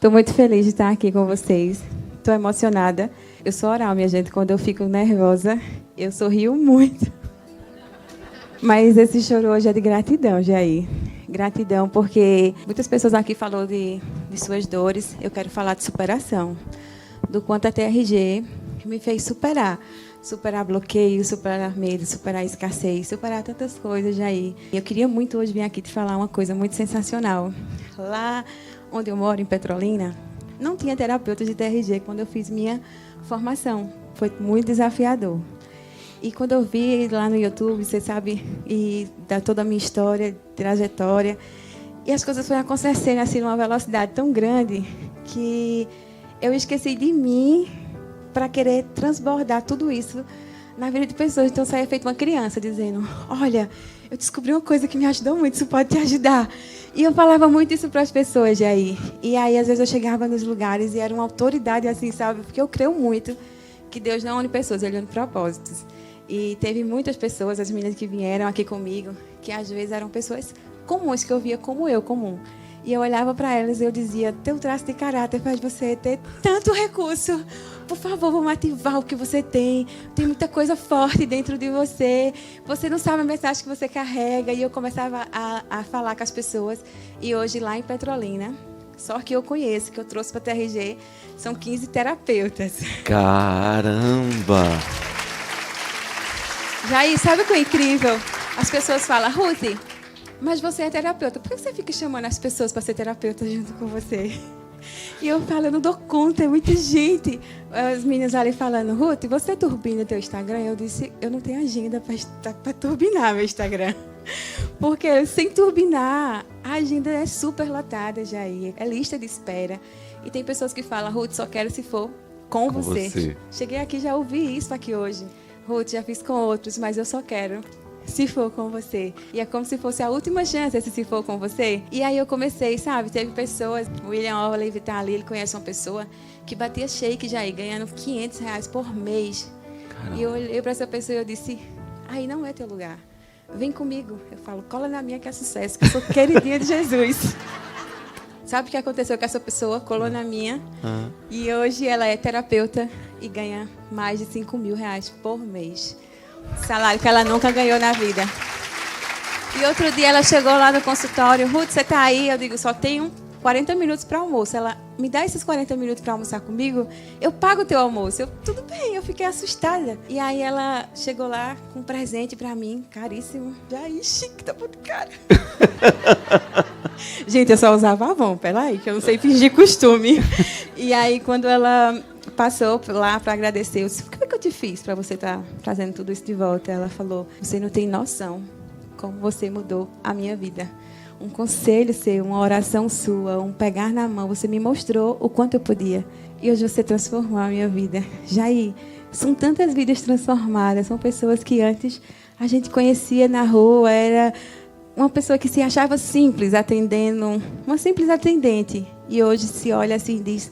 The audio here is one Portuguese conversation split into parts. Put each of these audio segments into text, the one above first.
Estou muito feliz de estar aqui com vocês. Estou emocionada. Eu sou oral, minha gente. Quando eu fico nervosa, eu sorrio muito. Mas esse choro hoje é de gratidão, Jair. Gratidão, porque muitas pessoas aqui falaram de suas dores. Eu quero falar de superação. Do quanto a TRG me fez superar. Superar bloqueio, superar medo, superar escassez, superar tantas coisas, Jair. Eu queria muito hoje vir aqui te falar uma coisa muito sensacional. Lá onde eu moro, em Petrolina, não tinha terapeuta de TRG quando eu fiz minha formação. Foi muito desafiador. E quando eu vi lá no YouTube, você sabe, e da toda a minha história, trajetória, e as coisas foram acontecendo assim numa velocidade tão grande que eu esqueci de mim para querer transbordar tudo isso na vida de pessoas. Então, eu saía feito uma criança, dizendo, olha, eu descobri uma coisa que me ajudou muito, isso pode te ajudar. E eu falava muito isso para as pessoas, Jair. E aí, às vezes, eu chegava nos lugares e era uma autoridade assim, sabe? Porque eu creio muito que Deus não une pessoas, Ele une propósitos. E teve muitas pessoas, as meninas que vieram aqui comigo, que às vezes eram pessoas comuns, que eu via como eu, comum. E eu olhava para elas e eu dizia, teu traço de caráter faz você ter tanto recurso. Por favor, vamos ativar o que você tem. Tem muita coisa forte dentro de você. Você não sabe a mensagem que você carrega. E eu começava a falar com as pessoas. E hoje, lá em Petrolina, só que eu conheço, que eu trouxe para a TRG, são 15 terapeutas. Caramba! Jair, sabe o que é incrível? As pessoas falam, Ruth, mas você é terapeuta. Por que você fica chamando as pessoas para ser terapeuta junto com você? E eu falo, eu não dou conta, é muita gente. As meninas ali falando, Ruth, você turbina o teu Instagram? Eu disse, eu não tenho agenda para turbinar meu Instagram. Porque sem turbinar, a agenda é super lotada, Jair. É lista de espera. E tem pessoas que falam, Ruth, só quero se for com você. Cheguei aqui, já ouvi isso aqui hoje. Ruth, já fiz com outros, mas eu só quero se for com você. E é como se fosse a última chance, esse se for com você. E aí eu comecei, sabe? Teve pessoas, o William Olive tá ali, ele conhece uma pessoa que batia shake já aí, ganhando R$500 por mês. Caramba. E eu olhei para essa pessoa e eu disse, aí não é teu lugar. Vem comigo. Eu falo, cola na minha que é sucesso, que eu sou queridinha de Jesus. Sabe o que aconteceu com essa pessoa? Colou na minha. E hoje ela é terapeuta e ganha mais de R$5.000 por mês. Salário que ela nunca ganhou na vida. E outro dia ela chegou lá no consultório. Ruth, você tá aí? Eu digo, só tenho 40 minutos para almoço. Ela, me dá esses 40 minutos para almoçar comigo? Eu pago o teu almoço. Eu, tudo bem, eu fiquei assustada. E aí ela chegou lá com um presente para mim, caríssimo. Aí, chique, tá muito caro. Gente, eu só usava Avon, peraí, que eu não sei fingir costume. E aí, quando ela passou lá para agradecer, eu disse, o que é que eu te fiz para você estar trazendo tudo isso de volta? Ela falou, você não tem noção como você mudou a minha vida. Um conselho seu, uma oração sua, um pegar na mão, você me mostrou o quanto eu podia. E hoje você transformou a minha vida. Jair, são tantas vidas transformadas, são pessoas que antes a gente conhecia na rua, era uma pessoa que se achava simples, atendendo, uma simples atendente. E hoje se olha assim e diz,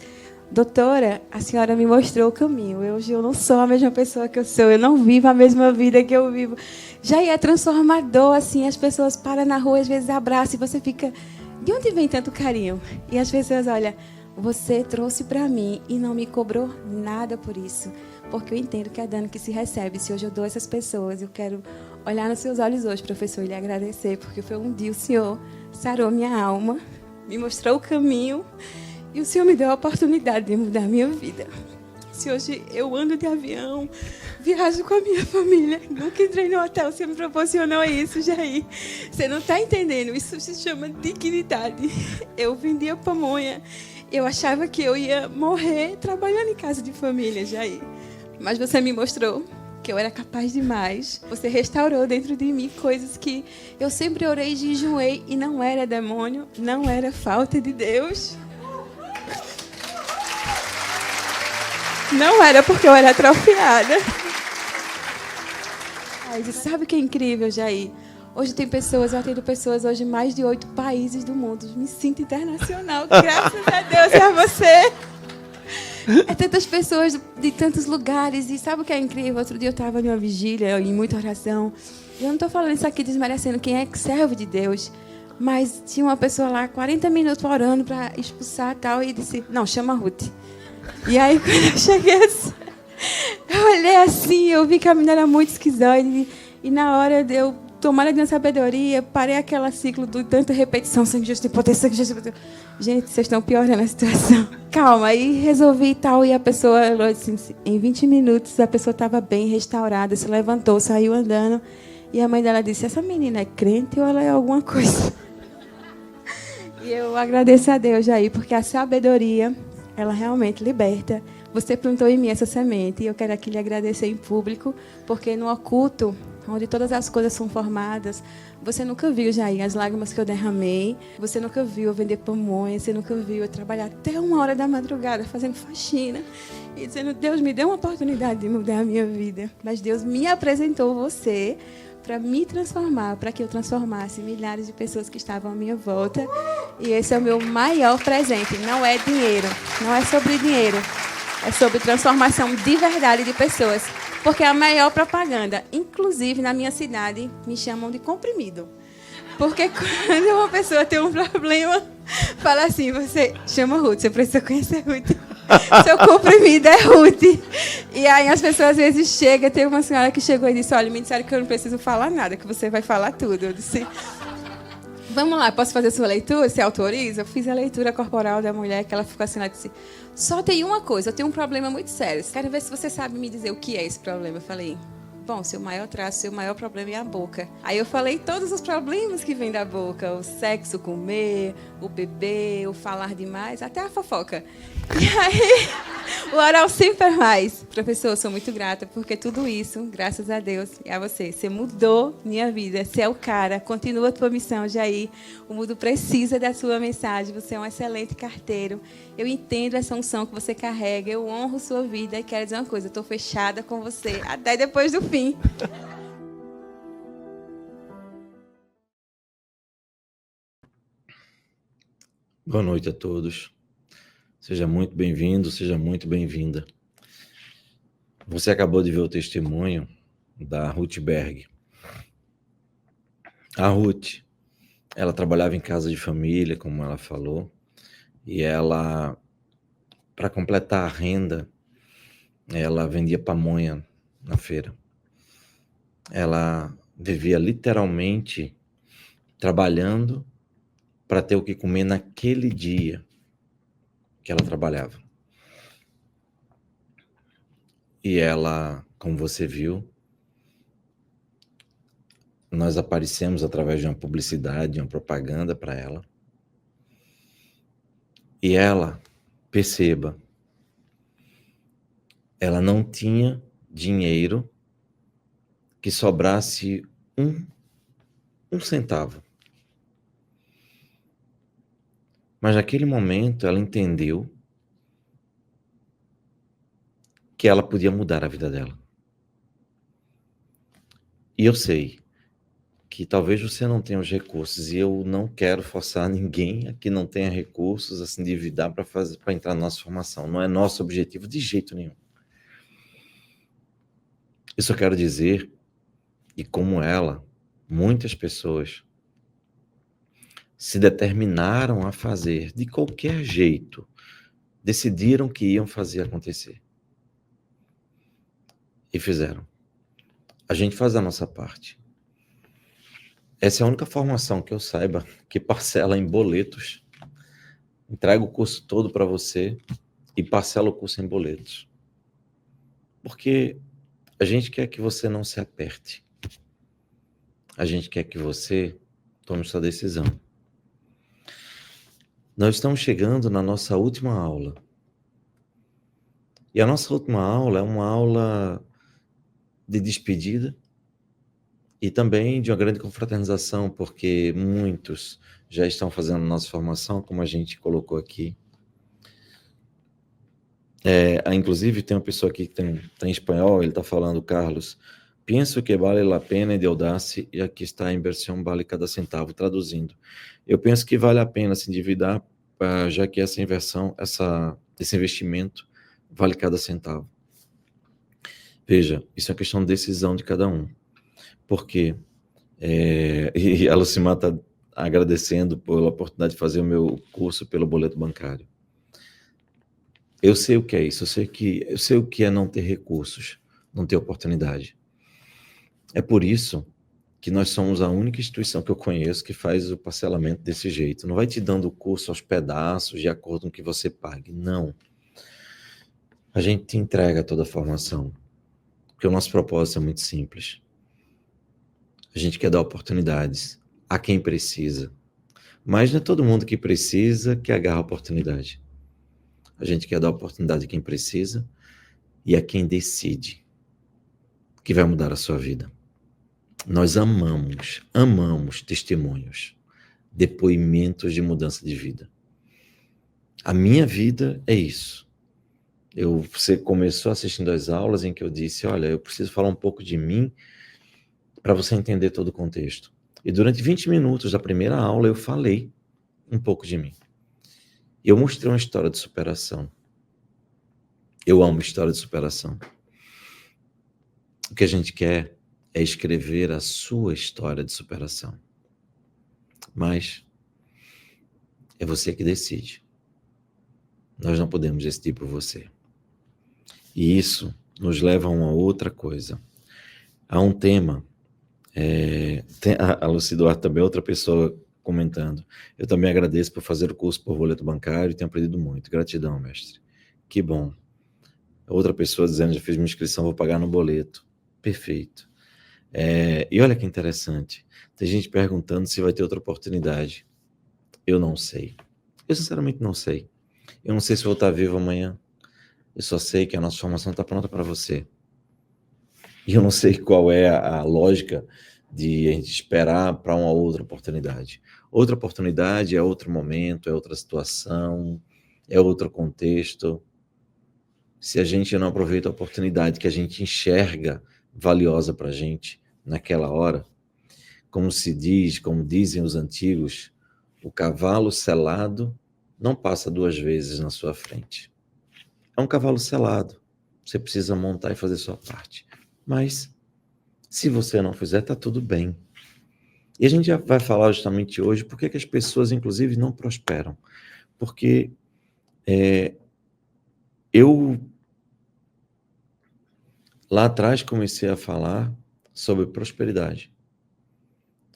doutora, a senhora me mostrou o caminho. Hoje eu não sou a mesma pessoa que eu sou. Eu não vivo a mesma vida que eu vivo. Já é transformador, assim. As pessoas param na rua, às vezes abraçam e você fica... De onde vem tanto carinho? E as pessoas olham, você trouxe para mim e não me cobrou nada por isso. Porque eu entendo que é dano que se recebe. Se hoje eu dou a essas pessoas, eu quero olhar nos seus olhos hoje, professor, e lhe agradecer. Porque foi um dia o senhor sarou minha alma, me mostrou o caminho... E o Senhor me deu a oportunidade de mudar a minha vida. Se hoje eu ando de avião, viajo com a minha família, nunca entrei no hotel, você me proporcionou isso, Jair. Você não está entendendo, isso se chama dignidade. Eu vendia pamonha, eu achava que eu ia morrer trabalhando em casa de família, Jair. Mas você me mostrou que eu era capaz de mais. Você restaurou dentro de mim coisas que eu sempre orei e jejuei e não era demônio, não era falta de Deus. Não era porque eu era atrofiada. Mas sabe o que é incrível, Jair? Hoje tem pessoas, eu atendo pessoas hoje em mais de 8 países do mundo. Me sinto internacional, graças a Deus e a você. É tantas pessoas de tantos lugares. E sabe o que é incrível? Outro dia eu estava em uma vigília, em muita oração. E eu não estou falando isso aqui desmerecendo quem é servo de Deus. Mas tinha uma pessoa lá, 40 minutos orando para expulsar tal, e disse, não, chama a Ruth. E aí, quando eu cheguei assim, eu olhei assim, eu vi que a menina era muito esquizoide, e na hora eu, tomando a sabedoria, parei aquele ciclo de tanta repetição, sangue, justo e potência, sangue, justo e potência. Gente, vocês estão piorando a situação. Calma, aí resolvi e tal, e a pessoa, assim, em 20 minutos, a pessoa estava bem restaurada, se levantou, saiu andando, e a mãe dela disse, essa menina é crente ou ela é alguma coisa? E eu agradeço a Deus, Jair, porque a sabedoria, ela realmente liberta. Você plantou em mim essa semente e eu quero aqui lhe agradecer em público, porque no oculto, onde todas as coisas são formadas, você nunca viu, Jair, as lágrimas que eu derramei, você nunca viu eu vender pamonha, você nunca viu eu trabalhar até 1h da madrugada fazendo faxina e dizendo, Deus me deu uma oportunidade de mudar a minha vida. Mas Deus me apresentou você para me transformar, para que eu transformasse milhares de pessoas que estavam à minha volta. E esse é o meu maior presente. Não é dinheiro, não é sobre dinheiro. É sobre transformação de verdade de pessoas. Porque é a maior propaganda, inclusive na minha cidade, me chamam de comprimido. Porque quando uma pessoa tem um problema, fala assim, você chama Ruth, você precisa conhecer Ruth. Seu comprimido é Ruth. E aí as pessoas às vezes chegam, tem uma senhora que chegou e disse, olha, me disseram que eu não preciso falar nada, que você vai falar tudo. Eu disse, vamos lá, posso fazer a sua leitura? Você autoriza? Eu fiz a leitura corporal da mulher, que ela ficou assim, ela disse, só tem uma coisa, eu tenho um problema muito sério. Quero ver se você sabe me dizer o que é esse problema. Eu falei, bom, seu maior traço, seu maior problema é a boca. Aí eu falei todos os problemas que vêm da boca. O sexo, comer, o beber, o falar demais, até a fofoca. E aí, o oral sempre é mais. Professor, eu sou muito grata, porque tudo isso, graças a Deus e a você, você mudou minha vida. Você é o cara, continua a tua missão, Jair. O mundo precisa da sua mensagem. Você é um excelente carteiro. Eu entendo essa unção que você carrega. Eu honro sua vida e quero dizer uma coisa, eu estou fechada com você até depois do fim. Boa noite a todos. Seja muito bem-vindo, seja muito bem-vinda. Você acabou de ver o testemunho da Ruth Berg. A Ruth, ela trabalhava em casa de família, como ela falou, e ela, para completar a renda, ela vendia pamonha na feira. Ela vivia literalmente trabalhando para ter o que comer naquele dia que ela trabalhava. E ela, como você viu, nós aparecemos através de uma publicidade, de uma propaganda para ela. E ela, perceba, ela não tinha dinheiro que sobrasse um centavo. Mas naquele momento ela entendeu que ela podia mudar a vida dela. E eu sei que talvez você não tenha os recursos, e eu não quero forçar ninguém a que não tenha recursos a se endividar para entrar na nossa formação. Não é nosso objetivo de jeito nenhum. Eu só quero dizer, e como ela, muitas pessoas se determinaram a fazer de qualquer jeito, decidiram que iam fazer acontecer. E fizeram. A gente faz a nossa parte. Essa é a única formação que eu saiba que parcela em boletos. Entrega o curso todo para você e parcela o curso em boletos. Porque a gente quer que você não se aperte. A gente quer que você tome sua decisão. Nós estamos chegando na nossa última aula. E a nossa última aula é uma aula de despedida e também de uma grande confraternização, porque muitos já estão fazendo nossa formação, como a gente colocou aqui. Inclusive, tem uma pessoa aqui que tem em espanhol, ele está falando, Carlos, penso que vale a pena endeudarse, e aqui está a inversão vale cada centavo, traduzindo. Eu penso que vale a pena se endividar, já que essa inversão, esse investimento vale cada centavo. Veja, isso é uma questão de decisão de cada um. Porque, e a Lucimar está agradecendo pela oportunidade de fazer o meu curso pelo boleto bancário. Eu sei o que é isso, eu sei o que é não ter recursos, não ter oportunidade. É por isso que nós somos a única instituição que eu conheço que faz o parcelamento desse jeito. Não vai te dando o curso aos pedaços, de acordo com o que você pague. Não. A gente te entrega toda a formação, porque o nosso propósito é muito simples. A gente quer dar oportunidades a quem precisa. Mas não é todo mundo que precisa que agarra a oportunidade. A gente quer dar oportunidade a quem precisa e a quem decide que vai mudar a sua vida. Nós amamos testemunhos, depoimentos de mudança de vida. A minha vida é isso. Você começou assistindo às aulas em que eu disse, olha, eu preciso falar um pouco de mim para você entender todo o contexto. E durante 20 minutos da primeira aula eu falei um pouco de mim. Eu mostrei uma história de superação. Eu amo história de superação. O que a gente quer é escrever a sua história de superação. Mas é você que decide. Nós não podemos decidir por você. E isso nos leva a uma outra coisa. Há um tema, a Lucy Duarte também, outra pessoa comentando. Eu também agradeço por fazer o curso por boleto bancário e tenho aprendido muito. Gratidão, mestre. Que bom. Outra pessoa dizendo, já fiz minha inscrição, vou pagar no boleto. Perfeito. E olha que interessante. Tem gente perguntando se vai ter outra oportunidade. Eu não sei. Eu sinceramente não sei. Eu não sei se vou estar vivo amanhã. Eu só sei que a nossa formação está pronta para você. E eu não sei qual é a lógica de a gente esperar para uma outra oportunidade. Outra oportunidade é outro momento, é outra situação, é outro contexto. Se a gente não aproveita a oportunidade que a gente enxerga valiosa para a gente naquela hora, como se diz, como dizem os antigos, o cavalo selado não passa 2 vezes na sua frente. É um cavalo selado. Você precisa montar e fazer sua parte. Mas, se você não fizer, está tudo bem. E a gente já vai falar justamente hoje por que as pessoas, inclusive, não prosperam. Porque eu, lá atrás, comecei a falar sobre prosperidade.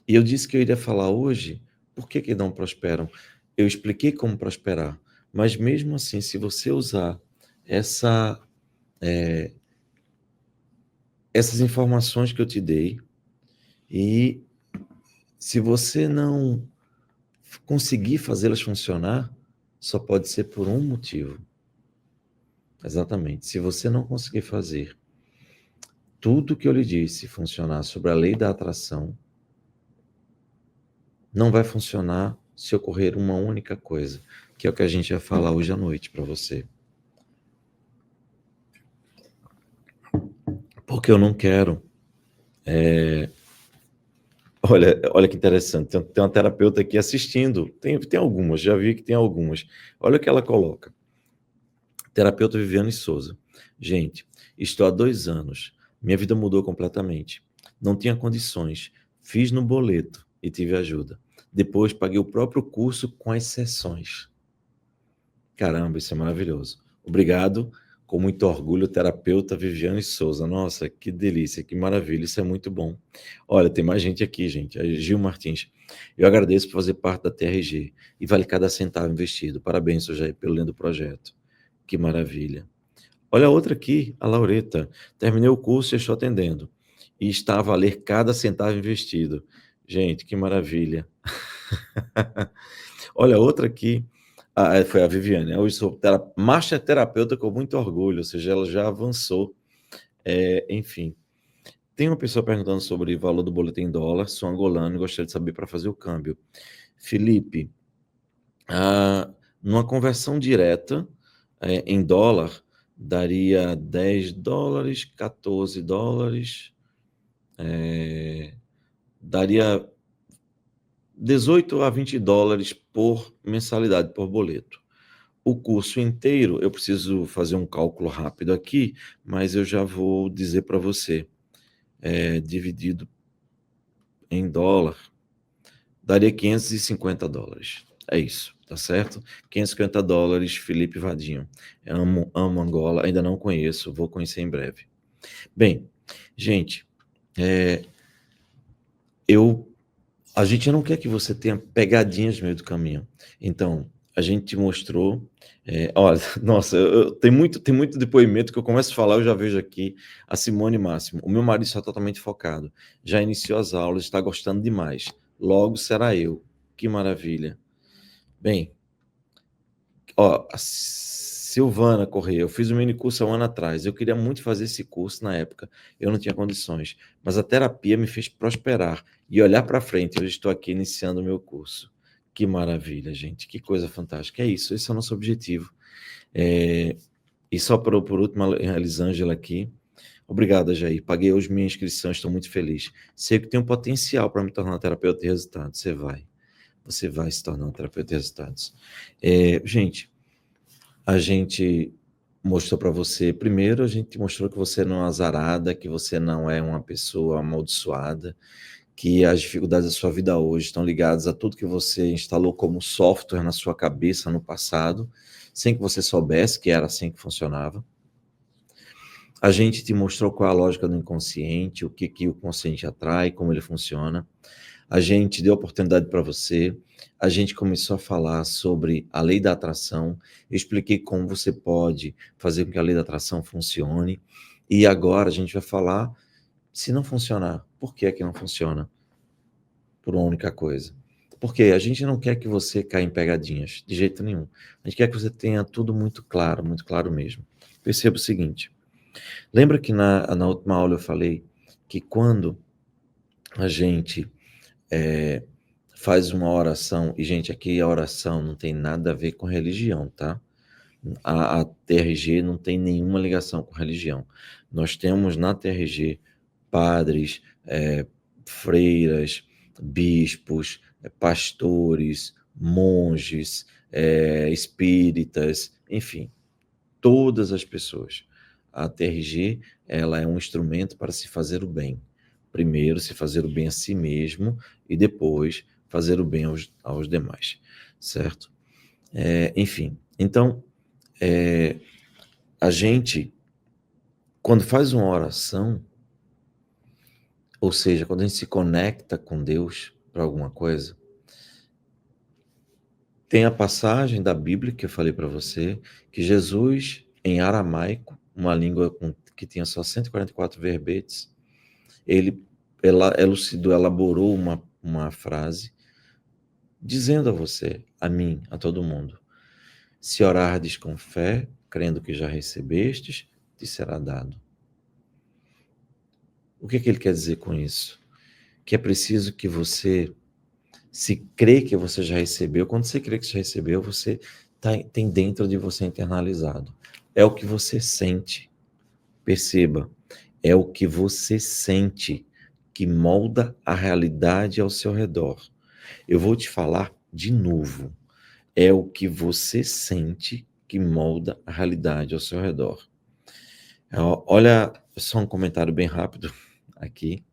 E eu disse que eu iria falar hoje por que não prosperam. Eu expliquei como prosperar. Mas mesmo assim, se você usar essas informações que eu te dei, e se você não conseguir fazê-las funcionar, só pode ser por um motivo. Exatamente. Se você não conseguir fazer tudo que eu lhe disse funcionar sobre a lei da atração, não vai funcionar se ocorrer uma única coisa, que é o que a gente vai falar hoje à noite para você. Porque eu não quero... Olha que interessante, tem uma terapeuta aqui assistindo, tem algumas, já vi que tem algumas. Olha o que ela coloca. Terapeuta Viviane Souza. Gente, estou há 2 anos, minha vida mudou completamente. Não tinha condições, fiz no boleto e tive ajuda. Depois paguei o próprio curso com as sessões. Caramba, isso é maravilhoso. Obrigado, com muito orgulho, terapeuta Viviane Souza. Nossa, que delícia, que maravilha, isso é muito bom. Olha, tem mais gente aqui, gente. A Gil Martins. Eu agradeço por fazer parte da TRG e vale cada centavo investido. Parabéns, seu Jair, pelo lindo projeto. Que maravilha. Olha a outra aqui, a Laureta. Terminei o curso e estou atendendo. E está a valer cada centavo investido. Gente, que maravilha. Olha, outra aqui. Foi a Viviane. Hoje sou master terapeuta com muito orgulho, ou seja, ela já avançou. Enfim. Tem uma pessoa perguntando sobre o valor do boleto em dólar. Sou angolano e gostaria de saber para fazer o câmbio. Felipe, numa conversão direta, em dólar, daria 10 dólares, 14 dólares, daria 18 a 20 dólares por mensalidade, por boleto. O curso inteiro, eu preciso fazer um cálculo rápido aqui, mas eu já vou dizer para você, dividido em dólar, daria $550. É isso, tá certo? $550, Felipe Vadinho. Amo Angola, ainda não conheço, vou conhecer em breve. Bem, gente, a gente não quer que você tenha pegadinhas no meio do caminho. Então, a gente te mostrou. Olha, nossa, tem muito depoimento que eu começo a falar, eu já vejo aqui a Simone Máximo. O meu marido está totalmente focado. Já iniciou as aulas, está gostando demais. Logo será eu. Que maravilha. Bem, ó, a Silvana Correia, eu fiz um mini curso há um ano atrás. Eu queria muito fazer esse curso na época. Eu não tinha condições, mas a terapia me fez prosperar e olhar para frente. Eu estou aqui iniciando o meu curso. Que maravilha, gente. Que coisa fantástica. É isso, esse é o nosso objetivo. E só por último, a Elisângela aqui. Obrigado, Jair. Paguei hoje minha inscrição, estou muito feliz. Sei que tem um potencial para me tornar um terapeuta de resultados. Você vai se tornar um terapeuta de resultados. Gente, a gente mostrou para você, primeiro a gente mostrou que você não é azarada, que você não é uma pessoa amaldiçoada, que as dificuldades da sua vida hoje estão ligadas a tudo que você instalou como software na sua cabeça no passado, sem que você soubesse que era assim que funcionava. A gente te mostrou qual é a lógica do inconsciente, o que o consciente atrai, como ele funciona. A gente deu oportunidade para você, a gente começou a falar sobre a lei da atração, eu expliquei como você pode fazer com que a lei da atração funcione, e agora a gente vai falar, se não funcionar, por que é que não funciona? Por uma única coisa. Porque a gente não quer que você caia em pegadinhas, de jeito nenhum. A gente quer que você tenha tudo muito claro mesmo. Perceba o seguinte, lembra que na última aula eu falei que quando a gente faz uma oração, e gente, aqui a oração não tem nada a ver com religião, tá? A TRG não tem nenhuma ligação com religião. Nós temos na TRG padres, freiras, bispos, pastores, monges, espíritas, enfim, todas as pessoas. A TRG, ela é um instrumento para se fazer o bem. Primeiro, se fazer o bem a si mesmo e depois fazer o bem aos demais, certo? Enfim, então, a gente, quando faz uma oração, ou seja, quando a gente se conecta com Deus para alguma coisa, tem a passagem da Bíblia que eu falei para você, que Jesus, em aramaico, uma língua que tinha só 144 verbetes, ele elaborou uma frase dizendo a você, a mim, a todo mundo, se orardes com fé, crendo que já recebestes, te será dado. O que ele quer dizer com isso? Que é preciso que você, se crê que você já recebeu, quando você crê que já recebeu, você tem dentro de você internalizado. É o que você sente. Perceba, é o que você sente que molda a realidade ao seu redor. Eu vou te falar de novo. É o que você sente que molda a realidade ao seu redor. Olha, só um comentário bem rápido aqui.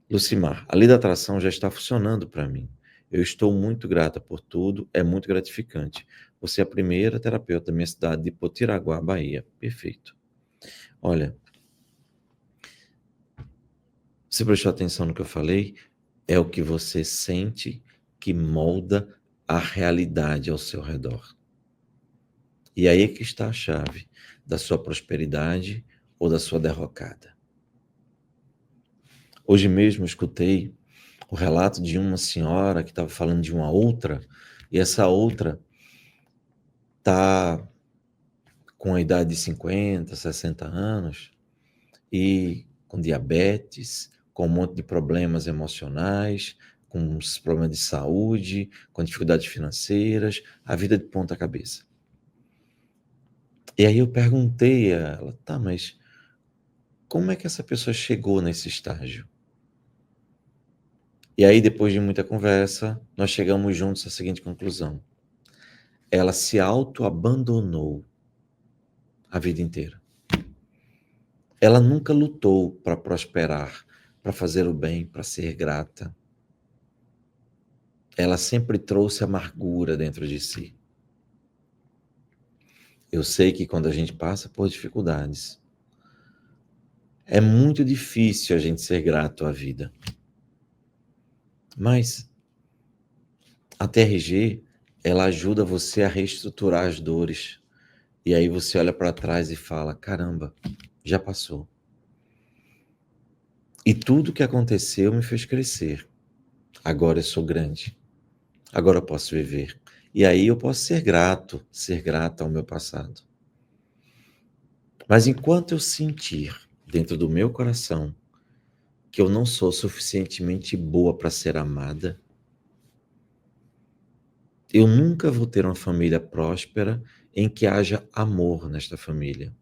Lucimar, a lei da atração já está funcionando para mim. Eu estou muito grata por tudo, é muito gratificante. Você é a primeira terapeuta da minha cidade de Potiraguá, Bahia. Perfeito. Olha, você prestou atenção no que eu falei? É o que você sente que molda a realidade ao seu redor. E aí é que está a chave da sua prosperidade ou da sua derrocada. Hoje mesmo eu escutei o relato de uma senhora que estava falando de uma outra, e essa outra está com a idade de 50, 60 anos, e com diabetes, com um monte de problemas emocionais, com problemas de saúde, com dificuldades financeiras, a vida de ponta cabeça. E aí eu perguntei a ela, tá, mas como é que essa pessoa chegou nesse estágio? E aí, depois de muita conversa, nós chegamos juntos à seguinte conclusão. Ela se auto-abandonou a vida inteira. Ela nunca lutou para prosperar, para fazer o bem, para ser grata. ela sempre trouxe amargura dentro de si. Eu sei que quando a gente passa por dificuldades, é muito difícil a gente ser grato à vida. Mas a TRG, ela ajuda você a reestruturar as dores. E aí você olha para trás e fala, caramba, já passou. E tudo que aconteceu me fez crescer. Agora eu sou grande. Agora eu posso viver. E aí eu posso ser grata ao meu passado. Mas enquanto eu sentir dentro do meu coração que eu não sou suficientemente boa para ser amada, eu nunca vou ter uma família próspera em que haja amor nesta família.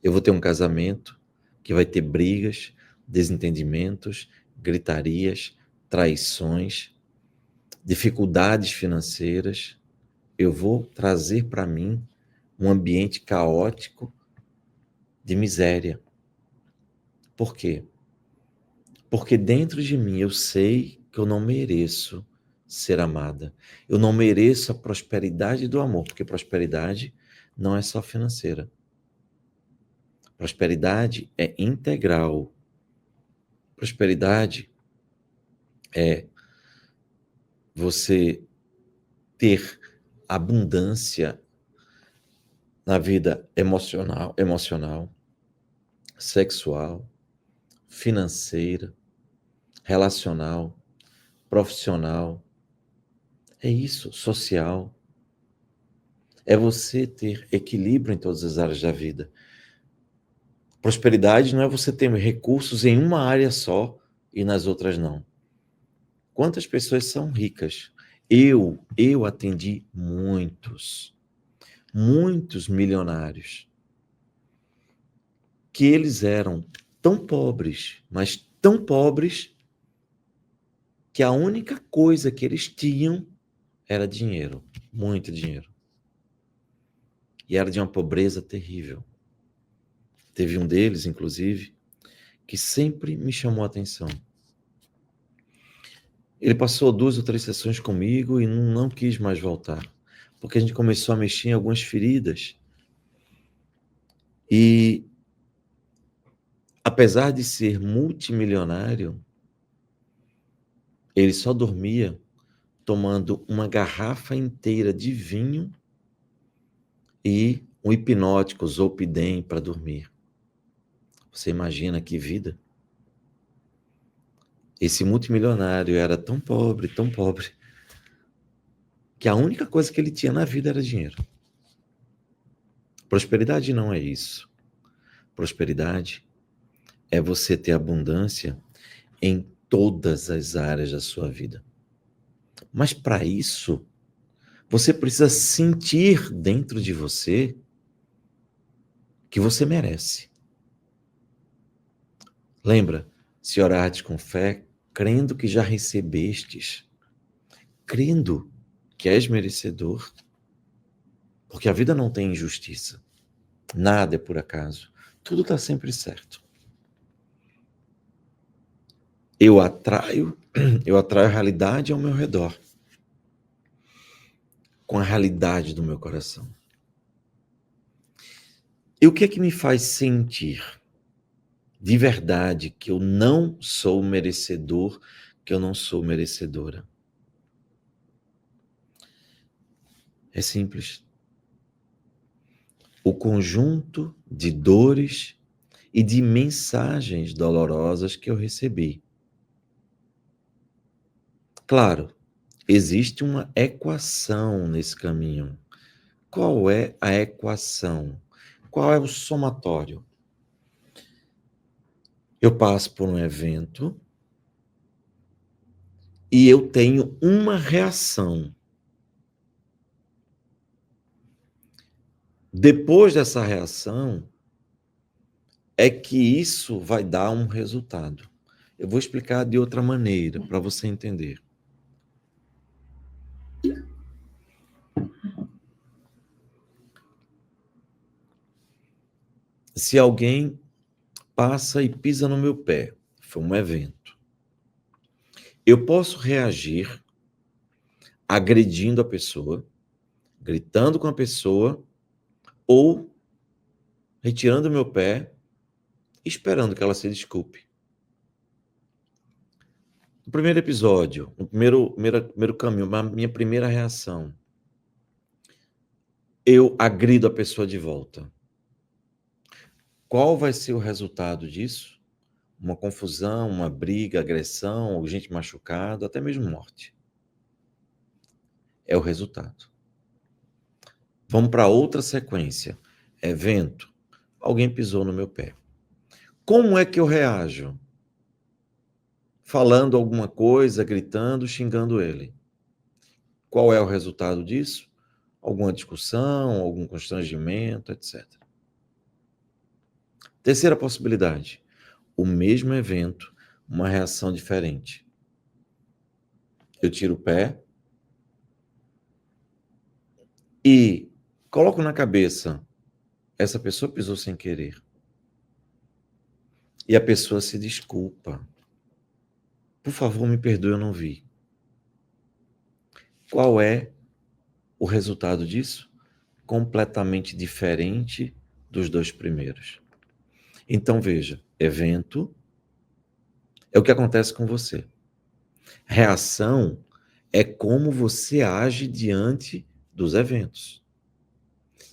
Eu vou ter um casamento que vai ter brigas, desentendimentos, gritarias, traições, dificuldades financeiras. Eu vou trazer para mim um ambiente caótico de miséria. Por quê? Porque dentro de mim eu sei que eu não mereço ser amada. Eu não mereço a prosperidade do amor, porque prosperidade não é só financeira. Prosperidade é integral. Prosperidade é você ter abundância na vida emocional, sexual, financeira, relacional, profissional. É isso, social. É você ter equilíbrio em todas as áreas da vida. Prosperidade não é você ter recursos em uma área só e nas outras não. Quantas pessoas são ricas? Eu atendi muitos milionários, que eles eram tão pobres, mas tão pobres, que a única coisa que eles tinham era dinheiro, muito dinheiro. E era de uma pobreza terrível. Teve um deles, inclusive, que sempre me chamou a atenção. Ele passou 2 ou 3 sessões comigo e não quis mais voltar, porque a gente começou a mexer em algumas feridas. E, apesar de ser multimilionário, ele só dormia tomando uma garrafa inteira de vinho e um hipnótico, Zolpidem, para dormir. Você imagina que vida? Esse multimilionário era tão pobre, que a única coisa que ele tinha na vida era dinheiro. Prosperidade não é isso. Prosperidade é você ter abundância em todas as áreas da sua vida. Mas para isso, você precisa sentir dentro de você que você merece. Lembra, se orares com fé, crendo que já recebestes, crendo que és merecedor, porque a vida não tem injustiça, nada é por acaso, tudo está sempre certo. Eu atraio a realidade ao meu redor, com a realidade do meu coração. E o que é que me faz sentir de verdade que eu não sou merecedor, que eu não sou merecedora? É simples. O conjunto de dores e de mensagens dolorosas que eu recebi. Claro, existe uma equação nesse caminho. Qual é a equação? Qual é o somatório? Eu passo por um evento e eu tenho uma reação. Depois dessa reação, é que isso vai dar um resultado. Eu vou explicar de outra maneira para você entender. Se alguém passa e pisa no meu pé, foi um evento. Eu posso reagir agredindo a pessoa, gritando com a pessoa, ou retirando meu pé, esperando que ela se desculpe. No primeiro episódio, no primeiro caminho, minha primeira reação, eu agrido a pessoa de volta. Qual vai ser o resultado disso? Uma confusão, uma briga, agressão, ou gente machucada, até mesmo morte. É o resultado. Vamos para outra sequência. Evento. Alguém pisou no meu pé. Como é que eu reajo? Falando alguma coisa, gritando, xingando ele. Qual é o resultado disso? Alguma discussão, algum constrangimento, etc. Terceira possibilidade. O mesmo evento, uma reação diferente. Eu tiro o pé e coloco na cabeça, essa pessoa pisou sem querer. E a pessoa se desculpa. Por favor, me perdoe, eu não vi. Qual é o resultado disso? Completamente diferente dos dois primeiros. Então, veja, evento é o que acontece com você. Reação é como você age diante dos eventos.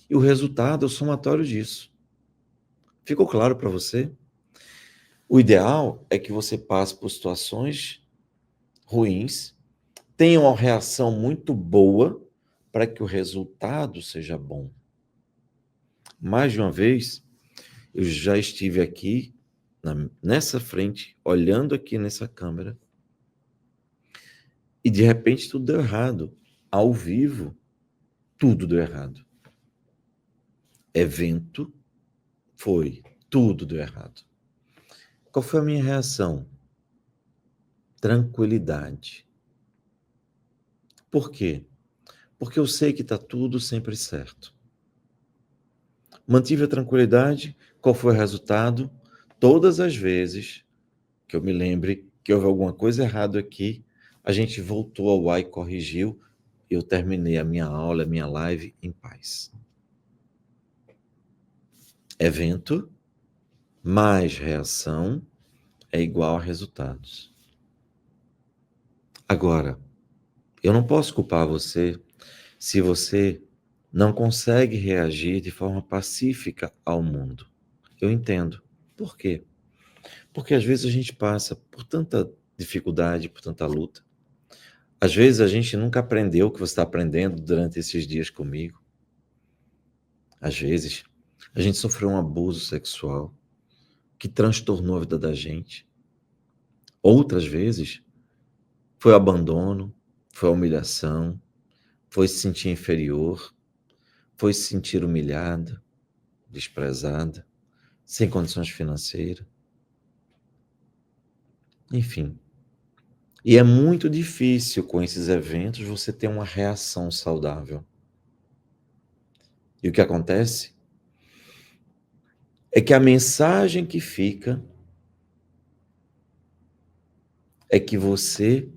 E o resultado é o somatório disso. Ficou claro para você? O ideal é que você passe por situações ruins, tenha uma reação muito boa para que o resultado seja bom. Mais de uma vez, eu já estive aqui, nessa frente, olhando aqui nessa câmera, e de repente tudo deu errado. Ao vivo, tudo deu errado. Evento foi, tudo deu errado. Qual foi a minha reação? Tranquilidade. Por quê? Porque eu sei que está tudo sempre certo. Mantive a tranquilidade. Qual foi o resultado? Todas as vezes que eu me lembre que houve alguma coisa errada aqui, a gente voltou ao ar e corrigiu, e eu terminei a minha aula, a minha live em paz. Evento mais reação é igual a resultados. Agora, eu não posso culpar você se você não consegue reagir de forma pacífica ao mundo. Eu entendo. Por quê? Porque às vezes a gente passa por tanta dificuldade, por tanta luta. Às vezes a gente nunca aprendeu o que você está aprendendo durante esses dias comigo. Às vezes a gente sofreu um abuso sexual que transtornou a vida da gente. Outras vezes foi abandono, foi humilhação, foi se sentir inferior, foi se sentir humilhada, desprezada, sem condições financeiras. Enfim. E é muito difícil com esses eventos você ter uma reação saudável. E o que acontece é que a mensagem que fica é que você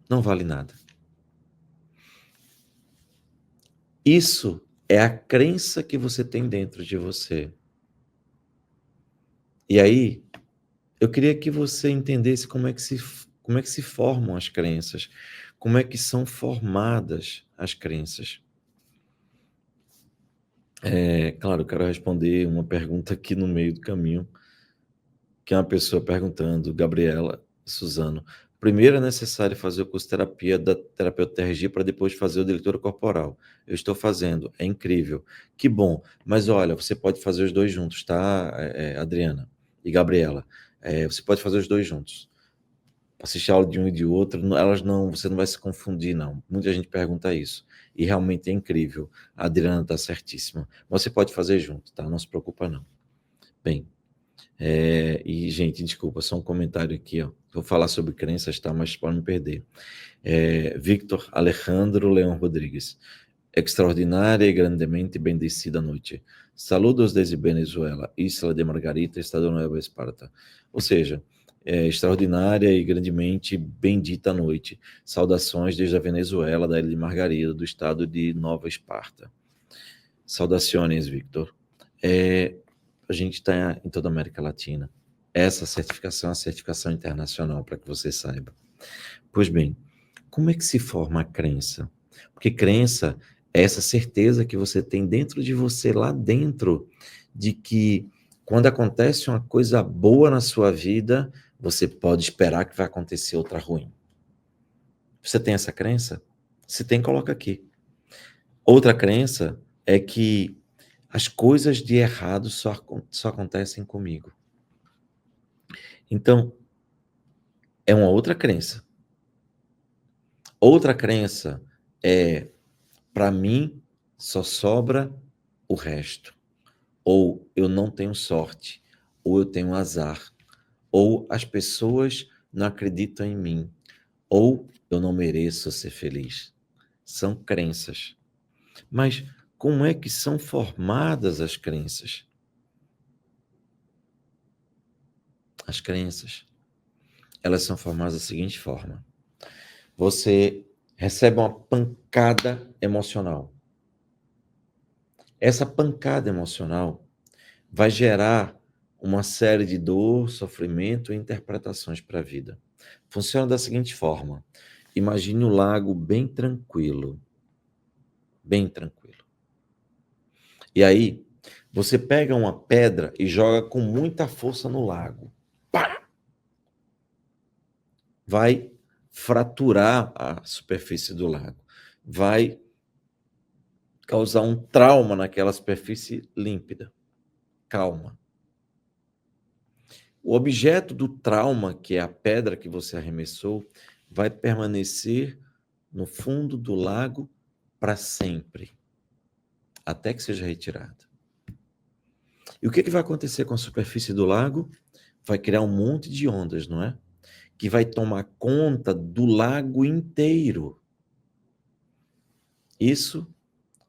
não vale nada. Isso é a crença que você tem dentro de você. E aí, eu queria que você entendesse como é que se formam as crenças, como é que são formadas as crenças. Claro, eu quero responder uma pergunta aqui no meio do caminho, que é uma pessoa perguntando, Gabriela Suzano. Primeiro é necessário fazer o curso de terapia da terapeuta TRG para depois fazer o de leitura corporal. Eu estou fazendo, é incrível. Que bom, mas olha, você pode fazer os dois juntos, tá, Adriana e Gabriela? Você pode fazer os dois juntos. Assistir a aula de um e de outro, você não vai se confundir, não. Muita gente pergunta isso. E realmente é incrível. A Adriana está certíssima. Mas você pode fazer junto, tá? Não se preocupa, não. Bem, e, gente, desculpa, só um comentário aqui, ó. Vou falar sobre crenças, tá? Mas para não perder. Victor Alejandro Leão Rodrigues. Extraordinária e grandemente bendecida noite. Saludos desde Venezuela, Isla de Margarita, Estado Nuevo Esparta. Ou seja, extraordinária e grandemente bendita noite. Saudações desde a Venezuela, da ilha de Margarida, do estado de Nova Esparta. Saudações, Victor. A gente está em toda a América Latina. Essa certificação é uma certificação internacional, para que você saiba. Pois bem, como é que se forma a crença? Porque crença é essa certeza que você tem dentro de você, lá dentro, de que quando acontece uma coisa boa na sua vida, você pode esperar que vai acontecer outra ruim. Você tem essa crença? Se tem, coloca aqui. Outra crença é que as coisas de errado só acontecem comigo. Então, é uma outra crença. Outra crença é, para mim, só sobra o resto. Ou eu não tenho sorte, ou eu tenho azar, ou as pessoas não acreditam em mim, ou eu não mereço ser feliz. São crenças. Mas como é que são formadas as crenças? As crenças, elas são formadas da seguinte forma. Você recebe uma pancada emocional. Essa pancada emocional vai gerar uma série de dor, sofrimento e interpretações para a vida. Funciona da seguinte forma. Imagine um lago bem tranquilo. Bem tranquilo. E aí, você pega uma pedra e joga com muita força no lago. Pá! Vai fraturar a superfície do lago. Vai causar um trauma naquela superfície límpida. Calma. O objeto do trauma, que é a pedra que você arremessou, vai permanecer no fundo do lago para sempre, até que seja retirado. E o que vai acontecer com a superfície do lago? Vai criar um monte de ondas, não é? Que vai tomar conta do lago inteiro. Isso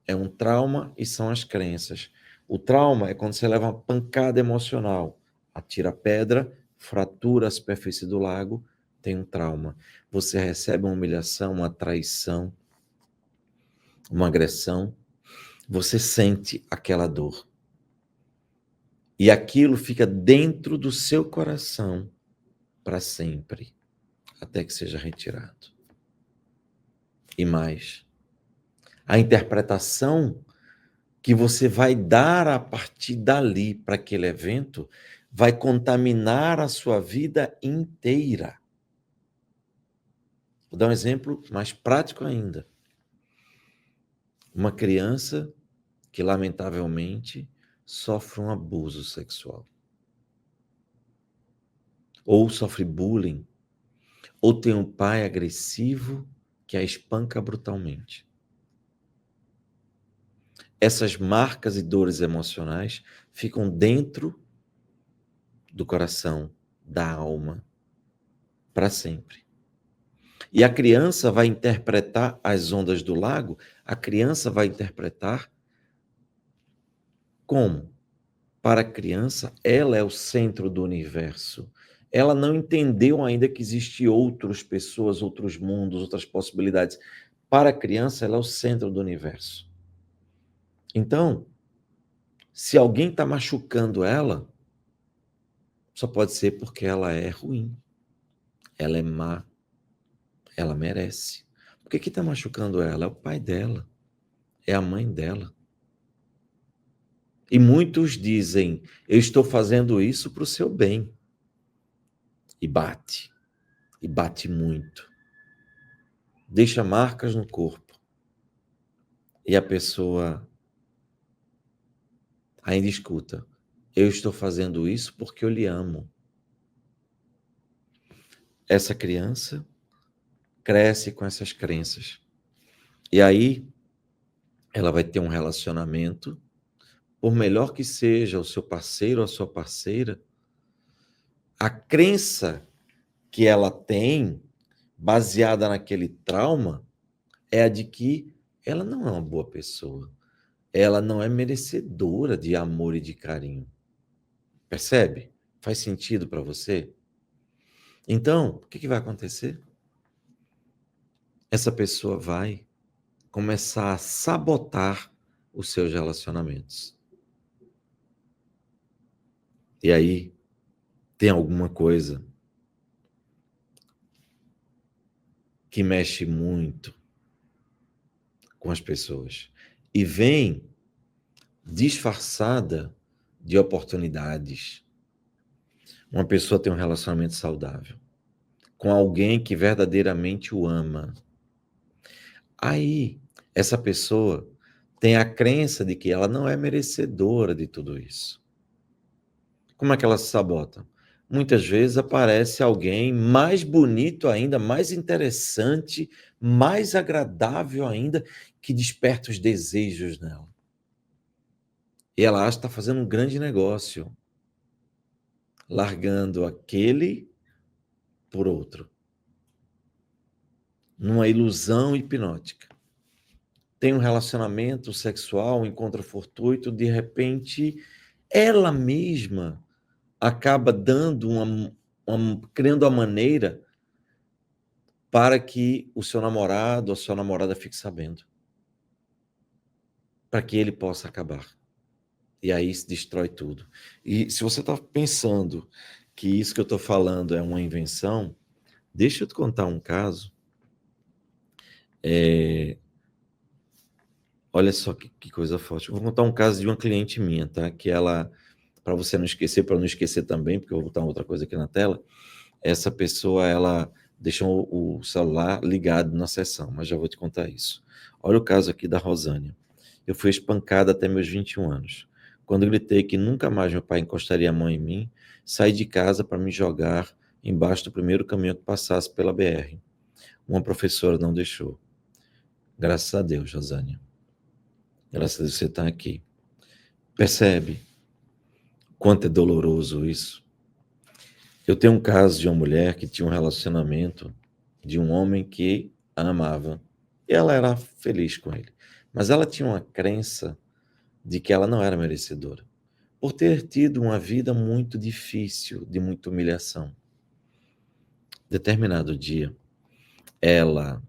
é um trauma e são as crenças. O trauma é quando você leva uma pancada emocional, atira a pedra, fratura a superfície do lago, tem um trauma. Você recebe uma humilhação, uma traição, uma agressão, você sente aquela dor. E aquilo fica dentro do seu coração para sempre, até que seja retirado. E mais, a interpretação que você vai dar a partir dali para aquele evento vai contaminar a sua vida inteira. Vou dar um exemplo mais prático ainda. Uma criança que, lamentavelmente, sofre um abuso sexual. Ou sofre bullying. Ou tem um pai agressivo que a espanca brutalmente. Essas marcas e dores emocionais ficam dentro do coração, da alma, para sempre. E a criança vai interpretar as ondas do lago, a criança vai interpretar como? Para a criança, ela é o centro do universo. Ela não entendeu ainda que existem outras pessoas, outros mundos, outras possibilidades. Para a criança, ela é o centro do universo. Então, se alguém está machucando ela, só pode ser porque ela é ruim, ela é má, ela merece. Por que está machucando ela? É o pai dela, é a mãe dela. E muitos dizem, eu estou fazendo isso para o seu bem. E bate muito. Deixa marcas no corpo. E a pessoa ainda escuta, eu estou fazendo isso porque eu lhe amo. Essa criança cresce com essas crenças. E aí, ela vai ter um relacionamento, por melhor que seja o seu parceiro ou a sua parceira, a crença que ela tem, baseada naquele trauma, é a de que ela não é uma boa pessoa. Ela não é merecedora de amor e de carinho. Percebe? Faz sentido para você? Então, o que vai acontecer? Essa pessoa vai começar a sabotar os seus relacionamentos. E aí, tem alguma coisa que mexe muito com as pessoas e vem disfarçada de oportunidades. Uma pessoa tem um relacionamento saudável com alguém que verdadeiramente o ama. Aí, essa pessoa tem a crença de que ela não é merecedora de tudo isso. Como é que ela se sabota? Muitas vezes aparece alguém mais bonito ainda, mais interessante, mais agradável ainda, que desperta os desejos nela. E ela acha que está fazendo um grande negócio, largando aquele por outro, numa ilusão hipnótica. Tem um relacionamento sexual, um encontro fortuito, de repente, ela mesma acaba dando criando a maneira para que o seu namorado ou a sua namorada fique sabendo, para que ele possa acabar. E aí se destrói tudo. E se você está pensando que isso que eu estou falando é uma invenção, deixa eu te contar um caso. Olha só que coisa forte. Eu vou contar um caso de uma cliente minha, tá? Que ela, para você não esquecer, para não esquecer também, porque eu vou botar outra coisa aqui na tela, essa pessoa, ela deixou o celular ligado na sessão, mas já vou te contar isso. Olha o caso aqui da Rosânia. Eu fui espancada até meus 21 anos. Quando gritei que nunca mais meu pai encostaria a mão em mim, saí de casa para me jogar embaixo do primeiro caminhão que passasse pela BR. Uma professora não deixou. Graças a Deus, Rosânia. Graças a Deus você está aqui. Percebe quanto é doloroso isso? Eu tenho um caso de uma mulher que tinha um relacionamento de um homem que a amava. E ela era feliz com ele. Mas ela tinha uma crença de que ela não era merecedora, por ter tido uma vida muito difícil, de muita humilhação. Determinado dia, ela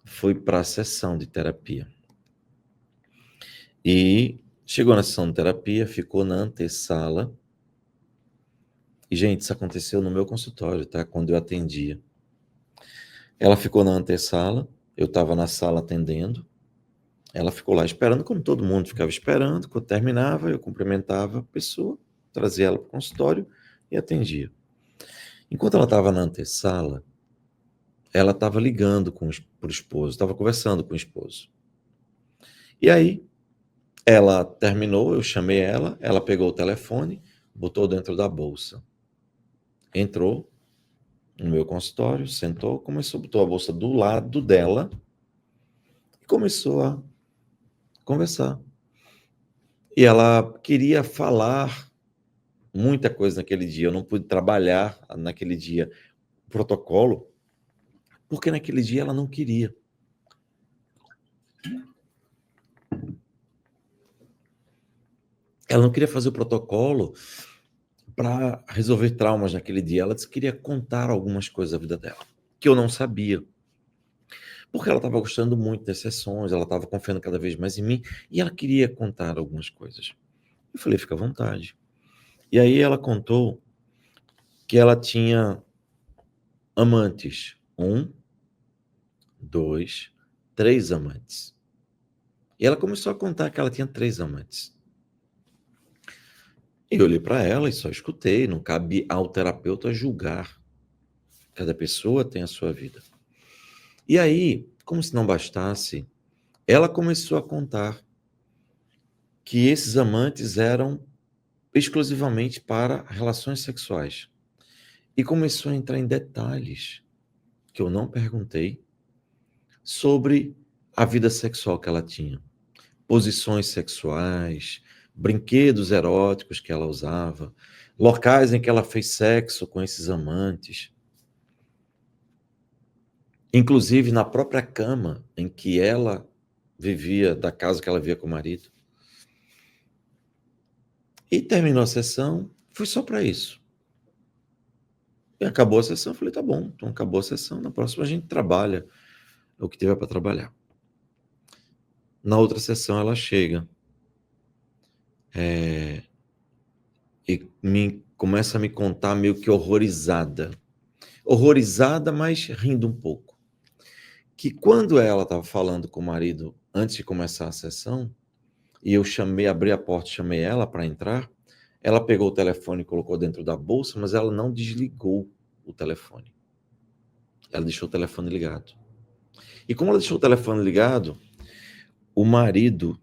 foi para a sessão de terapia. E chegou na sessão de terapia, ficou na antessala. E, gente, isso aconteceu no meu consultório, tá? Quando eu atendia. Ela ficou na antessala, eu estava na sala atendendo. Ela ficou lá esperando, como todo mundo ficava esperando. Quando terminava, eu cumprimentava a pessoa, trazia ela para o consultório e atendia. Enquanto ela estava na antessala, ela estava ligando para o esposo, estava conversando com o esposo. E aí, ela terminou, eu chamei ela pegou o telefone, botou dentro da bolsa. Entrou no meu consultório, sentou, botou a bolsa do lado dela e começou a conversar. E ela queria falar muita coisa naquele dia. Eu não pude trabalhar naquele dia o protocolo, porque naquele dia ela não queria. Ela não queria fazer o protocolo para resolver traumas naquele dia. Ela disse que queria contar algumas coisas da vida dela, que eu não sabia. Porque ela estava gostando muito das sessões, ela estava confiando cada vez mais em mim, e ela queria contar algumas coisas. Eu falei, fica à vontade. E aí ela contou que ela tinha amantes. 1, 2, 3 amantes. E ela começou a contar que ela tinha 3 amantes. E eu olhei para ela e só escutei, não cabe ao terapeuta julgar. Cada pessoa tem a sua vida. E aí, como se não bastasse, ela começou a contar que esses amantes eram exclusivamente para relações sexuais. E começou a entrar em detalhes que eu não perguntei sobre a vida sexual que ela tinha. Posições sexuais, brinquedos eróticos que ela usava, locais em que ela fez sexo com esses amantes. Inclusive na própria cama em que ela vivia, da casa que ela vivia com o marido. E terminou a sessão, foi só para isso. E acabou a sessão, eu falei, tá bom, então acabou a sessão, na próxima a gente trabalha o que tiver para trabalhar. Na outra sessão ela chega e começa a me contar meio que horrorizada. Horrorizada, mas rindo um pouco. Que quando ela estava falando com o marido antes de começar a sessão, e eu abri a porta e chamei ela para entrar, ela pegou o telefone e colocou dentro da bolsa, mas ela não desligou o telefone. Ela deixou o telefone ligado. E como ela deixou o telefone ligado, o marido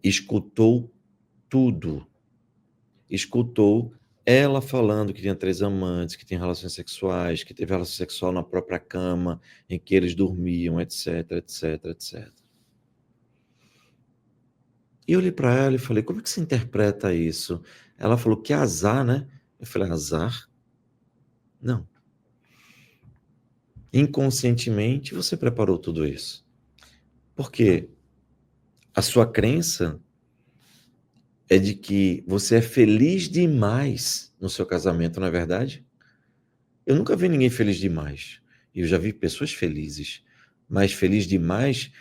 escutou tudo. Escutou ela falando que tinha 3 amantes, que tinha relações sexuais, que teve relação sexual na própria cama, em que eles dormiam, etc, etc, etc. E eu olhei para ela e falei, como é que você interpreta isso? Ela falou, que azar, né? Eu falei, azar? Não. Inconscientemente, você preparou tudo isso. Porque a sua crença é de que você é feliz demais no seu casamento, não é verdade? Eu nunca vi ninguém feliz demais. Eu já vi pessoas felizes, mas feliz demais,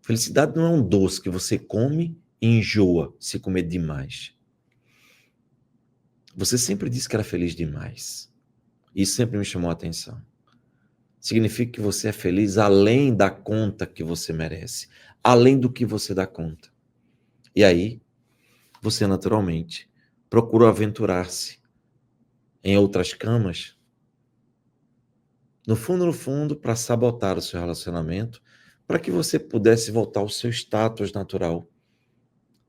felicidade não é um doce que você come e enjoa se comer demais. Você sempre disse que era feliz demais. Isso sempre me chamou a atenção. Significa que você é feliz além da conta que você merece, além do que você dá conta. E aí, você naturalmente procurou aventurar-se em outras camas, no fundo, para sabotar o seu relacionamento, para que você pudesse voltar ao seu status natural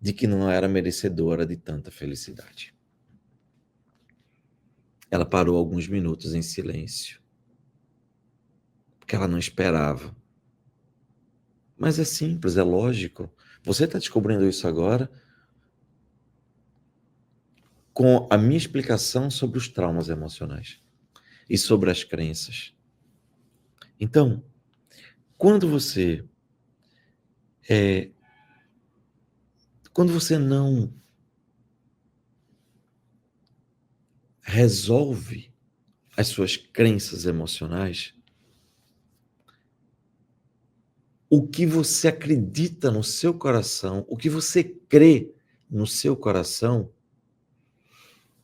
de que não era merecedora de tanta felicidade. Ela parou alguns minutos em silêncio, porque ela não esperava. Mas é simples, é lógico. Você está descobrindo isso agora com a minha explicação sobre os traumas emocionais e sobre as crenças. Então, quando você não resolve as suas crenças emocionais, o que você acredita no seu coração, o que você crê no seu coração,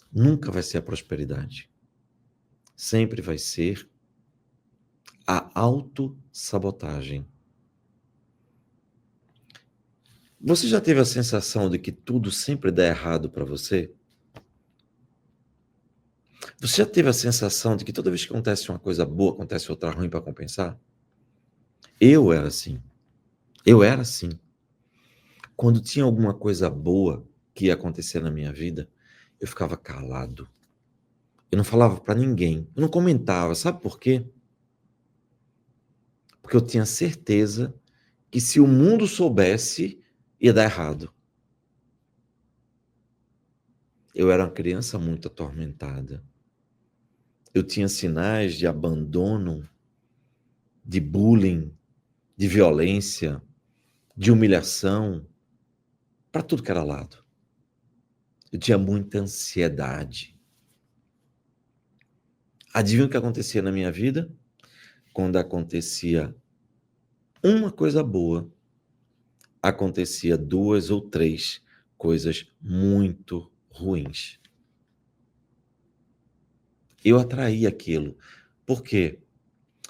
nunca vai ser a prosperidade. Sempre vai ser a autossabotagem. Você já teve a sensação de que tudo sempre dá errado para você? Você já teve a sensação de que toda vez que acontece uma coisa boa, acontece outra ruim para compensar? Eu era assim. Eu era assim. Quando tinha alguma coisa boa que ia acontecer na minha vida, eu ficava calado. Eu não falava para ninguém. Eu não comentava. Sabe por quê? Porque eu tinha certeza que se o mundo soubesse, ia dar errado. Eu era uma criança muito atormentada. Eu tinha sinais de abandono, de bullying, de violência, de humilhação, para tudo que era lado. Eu tinha muita ansiedade. Adivinha o que acontecia na minha vida? Quando acontecia uma coisa boa, acontecia 2 ou 3 coisas muito ruins. Eu atraí aquilo. Por quê?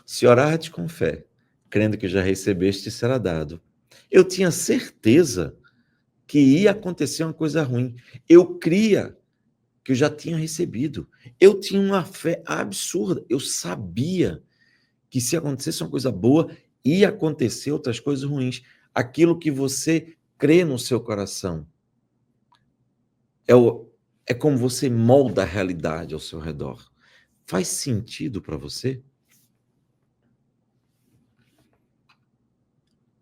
Se orares com fé, crendo que já recebeste, será dado. Eu tinha certeza que ia acontecer uma coisa ruim. Eu cria que eu já tinha recebido. Eu tinha uma fé absurda. Eu sabia que se acontecesse uma coisa boa, ia acontecer outras coisas ruins. Aquilo que você crê no seu coração é como você molda a realidade ao seu redor. Faz sentido para você?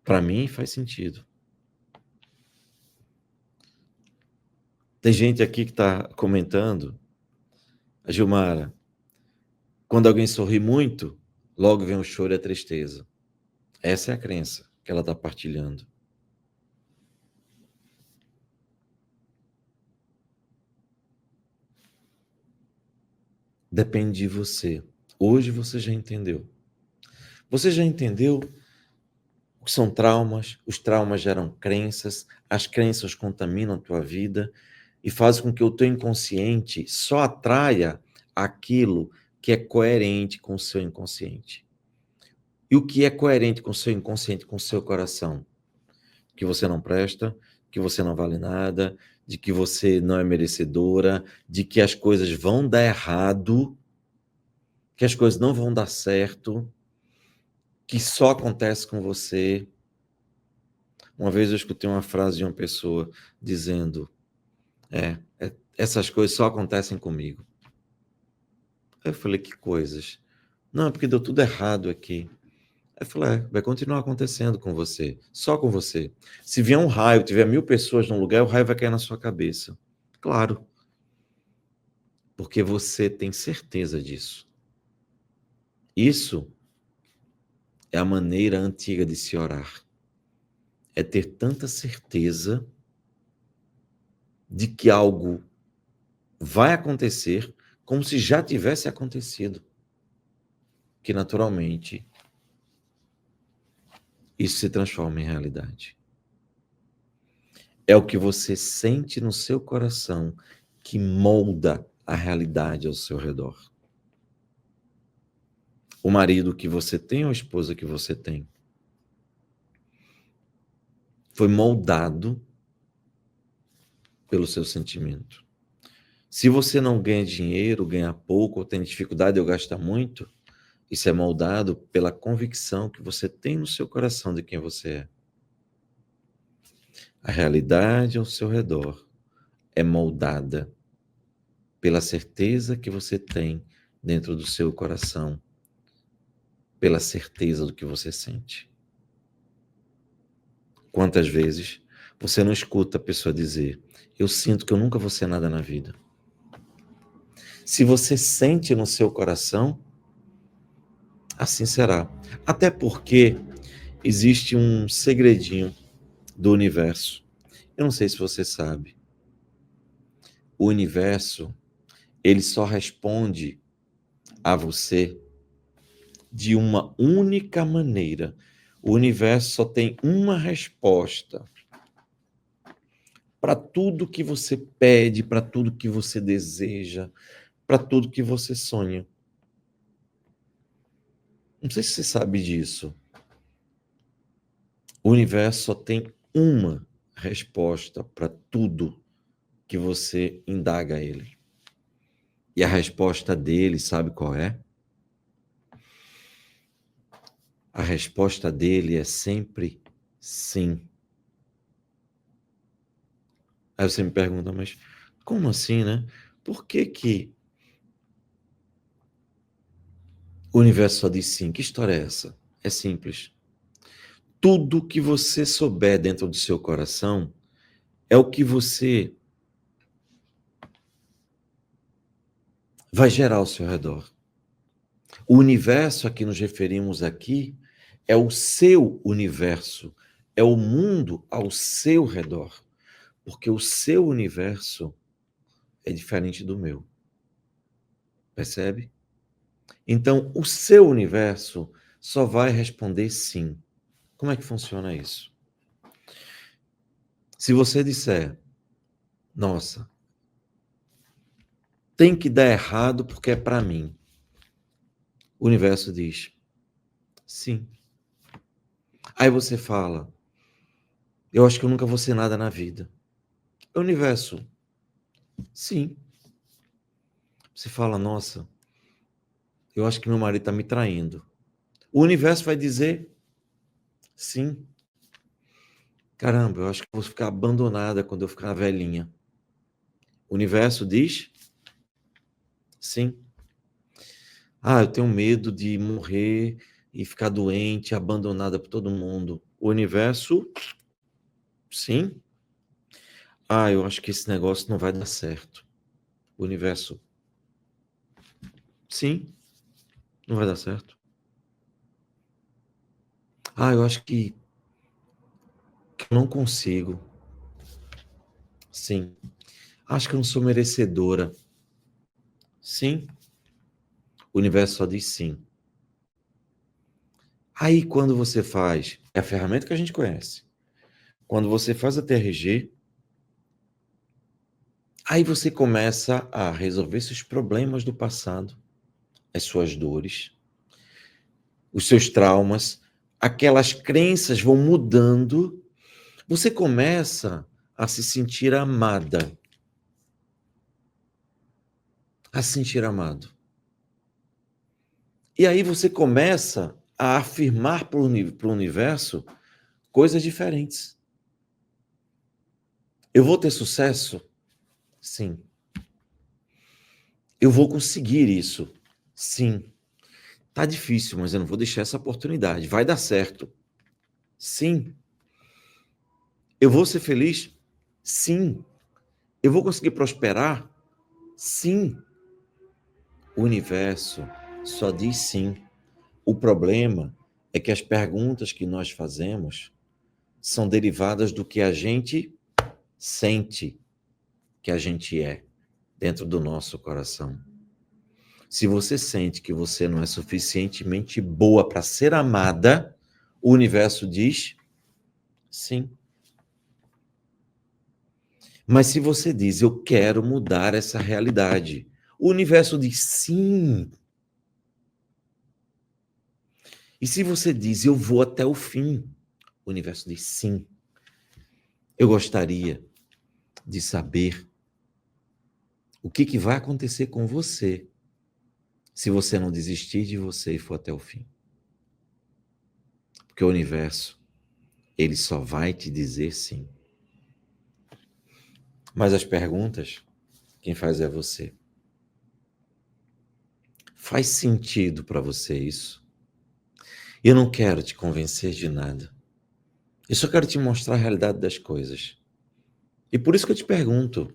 Para mim, faz sentido. Tem gente aqui que está comentando, a Gilmara, quando alguém sorri muito, logo vem o choro e a tristeza. Essa é a crença que ela está partilhando. depende de você. Hoje você já entendeu. Você já entendeu o que são traumas? Os traumas geram crenças, as crenças contaminam a tua vida e fazem com que o teu inconsciente só atraia aquilo que é coerente com o seu inconsciente. E o que é coerente com o seu inconsciente, com o seu coração? Que você não presta, que você não vale nada, de que você não é merecedora, de que as coisas vão dar errado, que as coisas não vão dar certo, que só acontece com você. Uma vez eu escutei uma frase de uma pessoa dizendo, essas coisas só acontecem comigo. Aí eu falei, que coisas? Não, é porque deu tudo errado aqui. Aí eu falei, vai continuar acontecendo com você, só com você. Se vier um raio, tiver 1000 pessoas num lugar, o raio vai cair na sua cabeça. Claro, porque você tem certeza disso. Isso é a maneira antiga de se orar. É ter tanta certeza de que algo vai acontecer como se já tivesse acontecido. Que naturalmente isso se transforma em realidade. É o que você sente no seu coração que molda a realidade ao seu redor. O marido que você tem ou a esposa que você tem foi moldado pelo seu sentimento. Se você não ganha dinheiro, ganha pouco, ou tem dificuldade ou gasta muito, isso é moldado pela convicção que você tem no seu coração de quem você é. A realidade ao seu redor é moldada pela certeza que você tem dentro do seu coração, pela certeza do que você sente. Quantas vezes você não escuta a pessoa dizer, eu sinto que eu nunca vou ser nada na vida. Se você sente no seu coração, assim será. Até porque existe um segredinho do universo. Eu não sei se você sabe. O universo, ele só responde a você de uma única maneira. O universo só tem uma resposta para tudo que você pede, para tudo que você deseja, para tudo que você sonha. Não sei se você sabe disso. O universo só tem uma resposta para tudo que você indaga a ele. E a resposta dele, sabe qual é? A resposta dele é sempre sim. Aí você me pergunta, mas como assim, né? Por que que o universo só diz sim? Que história é essa? É simples. Tudo que você souber dentro do seu coração é o que você vai gerar ao seu redor. O universo a que nos referimos aqui é o seu universo, é o mundo ao seu redor, porque o seu universo é diferente do meu. Percebe? Então, o seu universo só vai responder sim. Como é que funciona isso? Se você disser, nossa, tem que dar errado porque é para mim. O universo diz, sim. Aí você fala, eu acho que eu nunca vou ser nada na vida. O universo, sim. Você fala, nossa, eu acho que meu marido está me traindo. O universo vai dizer, sim. Caramba, eu acho que eu vou ficar abandonada quando eu ficar velhinha. O universo diz, sim. Ah, eu tenho medo de morrer e ficar doente, abandonada por todo mundo. O universo, sim. Ah, eu acho que esse negócio não vai dar certo. O universo, sim, não vai dar certo. Ah, eu acho que eu não consigo. Sim. Acho que eu não sou merecedora. Sim. o universo só diz sim. Aí, quando você faz, é a ferramenta que a gente conhece. Quando você faz a TRG, aí você começa a resolver seus problemas do passado, as suas dores, os seus traumas, aquelas crenças vão mudando, você começa a se sentir amada. A se sentir amado. E aí você começa a afirmar para o universo coisas diferentes. Eu vou ter sucesso? Sim. Eu vou conseguir isso? Sim. Tá difícil, mas eu não vou deixar essa oportunidade. Vai dar certo. Sim. Eu vou ser feliz? Sim. Eu vou conseguir prosperar? Sim. O universo só diz sim. O problema é que as perguntas que nós fazemos são derivadas do que a gente sente que a gente é dentro do nosso coração. Se você sente que você não é suficientemente boa para ser amada, o universo diz sim. Mas se você diz, eu quero mudar essa realidade, o universo diz sim. E se você diz, eu vou até o fim, o universo diz sim. Eu gostaria de saber o que vai acontecer com você se você não desistir de você e for até o fim. Porque o universo, ele só vai te dizer sim. Mas as perguntas, quem faz é você. Faz sentido para você isso? Eu não quero te convencer de nada. Eu só quero te mostrar a realidade das coisas. E por isso que eu te pergunto.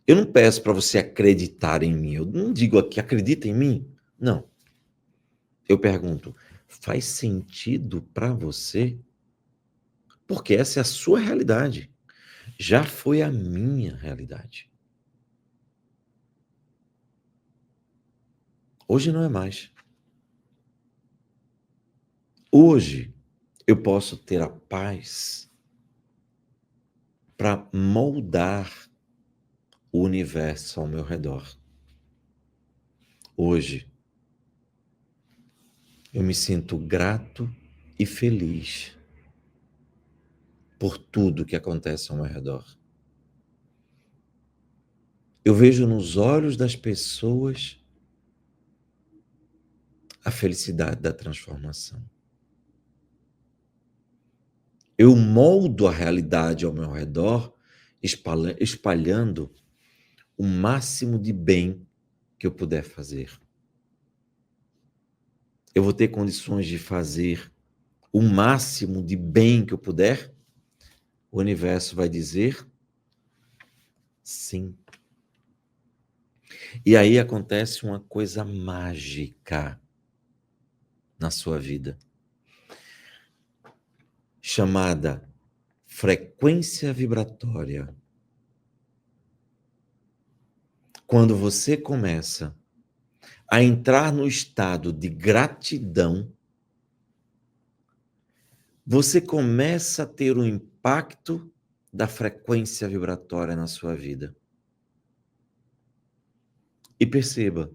Eu não peço para você acreditar em mim. Eu não digo aqui, acredita em mim. Não. Eu pergunto, faz sentido para você? Porque essa é a sua realidade. Já foi a minha realidade. Hoje não é mais. Hoje eu posso ter a paz para moldar o universo ao meu redor. Hoje eu me sinto grato e feliz por tudo que acontece ao meu redor. Eu vejo nos olhos das pessoas a felicidade da transformação. Eu moldo a realidade ao meu redor, espalhando o máximo de bem que eu puder fazer. Eu vou ter condições de fazer o máximo de bem que eu puder? O universo vai dizer sim. E aí acontece uma coisa mágica na sua vida, chamada frequência vibratória. Quando você começa a entrar no estado de gratidão, você começa a ter um impacto da frequência vibratória na sua vida. E perceba,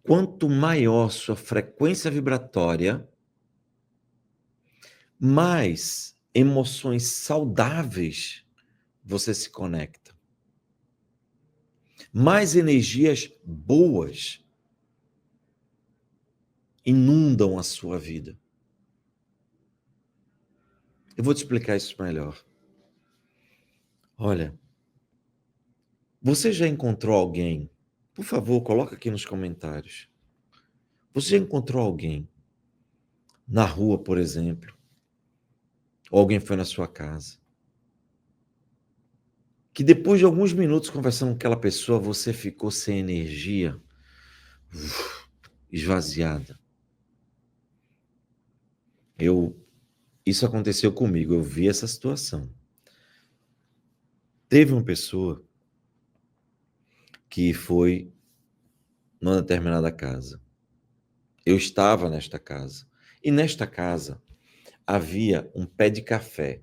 quanto maior sua frequência vibratória, mais emoções saudáveis você se conecta. Mais energias boas inundam a sua vida. Eu vou te explicar isso melhor. Olha, você já encontrou alguém? Por favor, coloca aqui nos comentários. Você já encontrou alguém na rua, por exemplo? Ou alguém foi na sua casa? Que depois de alguns minutos conversando com aquela pessoa, você ficou sem energia, esvaziada. Isso aconteceu comigo, eu vi essa situação. Teve uma pessoa que foi numa determinada casa. Eu estava nesta casa. E nesta casa havia um pé de café.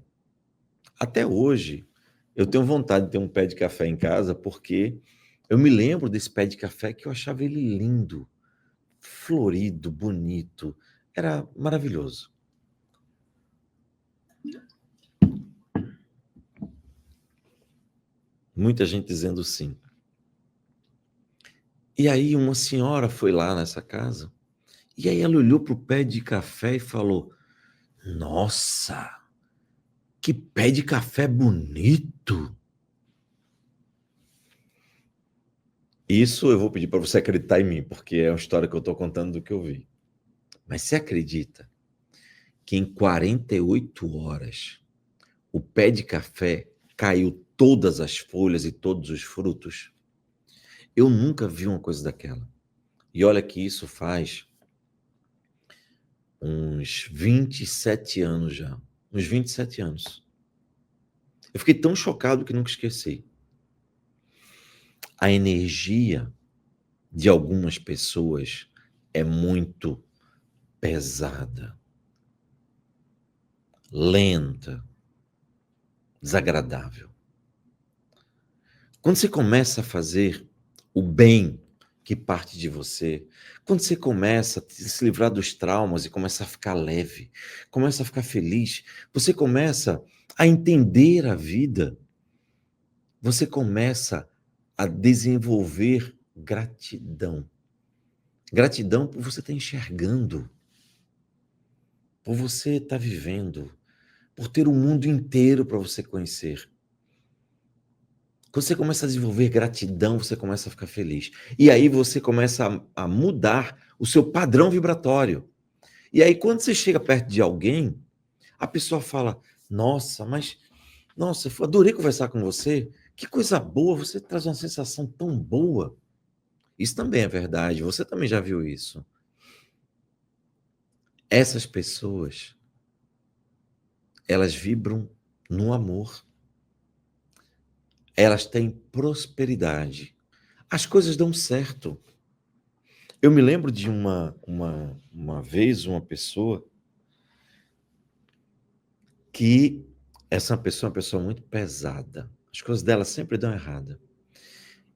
Até hoje, eu tenho vontade de ter um pé de café em casa, porque eu me lembro desse pé de café que eu achava ele lindo, florido, bonito. Era maravilhoso. Muita gente dizendo sim. E aí uma senhora foi lá nessa casa, e aí ela olhou para o pé de café e falou: Nossa, que pé de café bonito! Isso eu vou pedir para você acreditar em mim, porque é uma história que eu estou contando do que eu vi. Mas você acredita que em 48 horas o pé de café caiu todas as folhas e todos os frutos? Eu nunca vi uma coisa daquela. E olha que isso faz uns 27 anos já. Uns 27 anos. Eu fiquei tão chocado que nunca esqueci. A energia de algumas pessoas é muito pesada, lenta, desagradável. Quando você começa a fazer o bem que parte de você, quando você começa a se livrar dos traumas e começa a ficar leve, começa a ficar feliz, você começa a entender a vida, você começa a desenvolver gratidão. Gratidão por você estar enxergando, por você estar vivendo, por ter o mundo inteiro para você conhecer. Quando você começa a desenvolver gratidão, você começa a ficar feliz. E aí você começa a mudar o seu padrão vibratório. E aí quando você chega perto de alguém, a pessoa fala: Nossa, eu adorei conversar com você. Que coisa boa, você traz uma sensação tão boa. Isso também é verdade, você também já viu isso. Essas pessoas, elas vibram no amor. Elas têm prosperidade. As coisas dão certo. Eu me lembro de uma vez, uma pessoa que essa pessoa é uma pessoa muito pesada. As coisas dela sempre dão errada.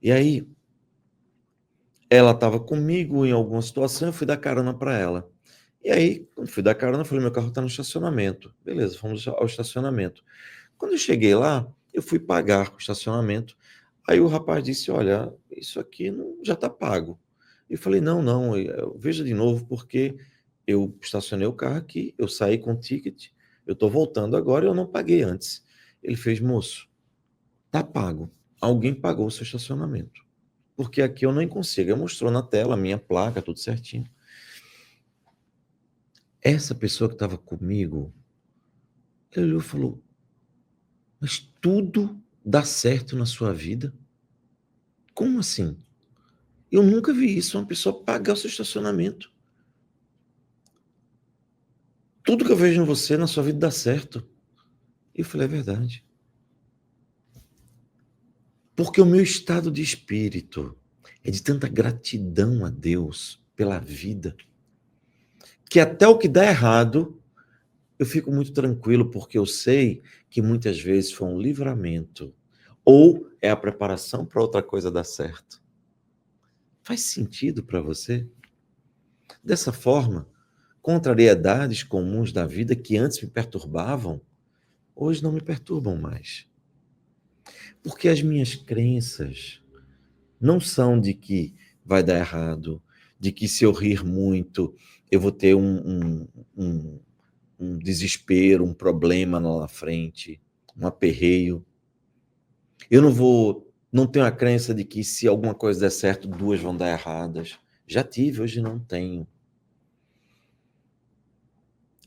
E aí, ela estava comigo em alguma situação, eu fui dar carona para ela. E aí, quando fui dar carona, eu falei: meu carro está no estacionamento. Beleza, fomos ao estacionamento. Quando eu cheguei lá, eu fui pagar o estacionamento. Aí o rapaz disse: olha, isso aqui já está pago. Eu falei: não, veja de novo, porque eu estacionei o carro aqui, eu saí com o ticket, eu estou voltando agora e eu não paguei antes. Ele fez: moço, tá pago. Alguém pagou o seu estacionamento. Porque aqui eu não consigo. Ele mostrou na tela a minha placa, tudo certinho. Essa pessoa que estava comigo, ele olhou e falou: mas tudo dá certo na sua vida? Como assim? Eu nunca vi isso, uma pessoa pagar o seu estacionamento. Tudo que eu vejo em você, na sua vida, dá certo. E eu falei: é verdade. Porque o meu estado de espírito é de tanta gratidão a Deus pela vida, que até o que dá errado, eu fico muito tranquilo, porque eu sei que muitas vezes foi um livramento, ou é a preparação para outra coisa dar certo. Faz sentido para você? Dessa forma, contrariedades comuns da vida que antes me perturbavam, hoje não me perturbam mais. Porque as minhas crenças não são de que vai dar errado, de que se eu rir muito, eu vou ter um desespero, um problema lá na frente, um aperreio. Eu não tenho a crença de que se alguma coisa der certo, duas vão dar erradas. Já tive, hoje não tenho.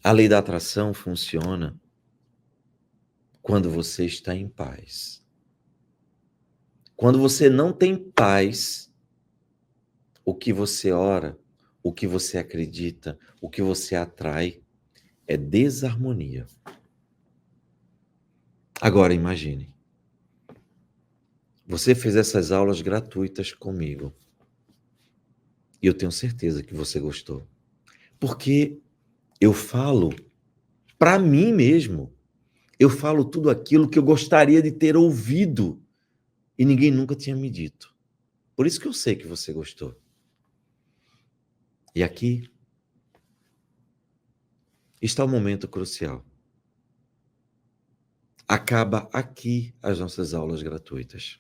A lei da atração funciona quando você está em paz. Quando você não tem paz, o que você ora, o que você acredita, o que você atrai é desarmonia. Agora imagine, Você fez essas aulas gratuitas comigo. E eu tenho certeza que você gostou. Porque eu falo para mim mesmo. Eu falo tudo aquilo que eu gostaria de ter ouvido e ninguém nunca tinha me dito. Por isso que eu sei que você gostou. E aqui está o momento crucial. Acaba aqui as nossas aulas gratuitas.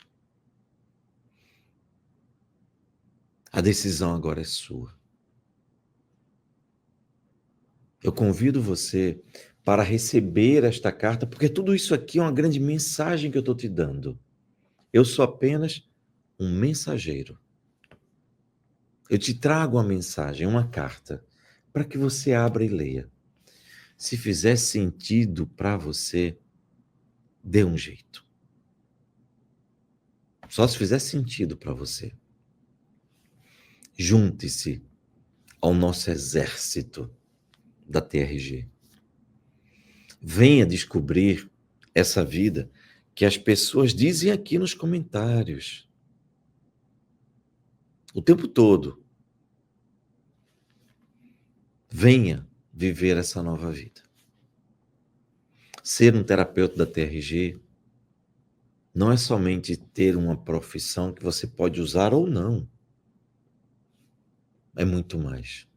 A decisão agora é sua. Eu convido você para receber esta carta, porque tudo isso aqui é uma grande mensagem que eu estou te dando. Eu sou apenas um mensageiro. Eu te trago uma mensagem, uma carta, para que você abra e leia. Se fizer sentido para você, dê um jeito. Só se fizer sentido para você. Junte-se ao nosso exército da TRG. Venha descobrir essa vida que as pessoas dizem aqui nos comentários. O tempo todo. Venha viver essa nova vida. Ser um terapeuta da TRG não é somente ter uma profissão que você pode usar ou não. É muito mais.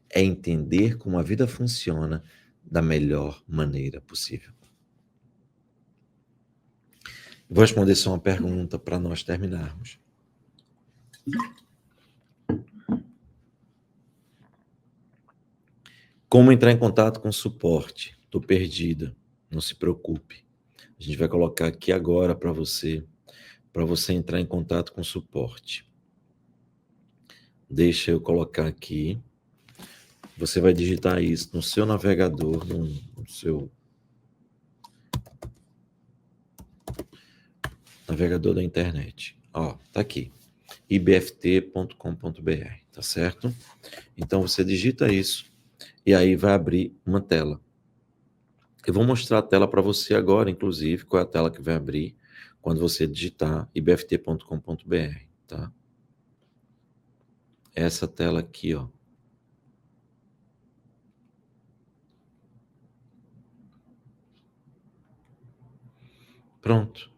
É entender como a vida funciona da melhor maneira possível. Vou responder só uma pergunta para nós terminarmos. Como entrar em contato com o suporte? Estou perdida. Não se preocupe. A gente vai colocar aqui agora para você entrar em contato com o suporte. Deixa eu colocar aqui. Você vai digitar isso no seu navegador, no seu navegador da internet. Ó, tá aqui. ibft.com.br, tá certo? Então você digita isso e aí vai abrir uma tela. Eu vou mostrar a tela para você agora, inclusive, qual é a tela que vai abrir quando você digitar ibft.com.br, tá? Essa tela aqui, ó. Pronto.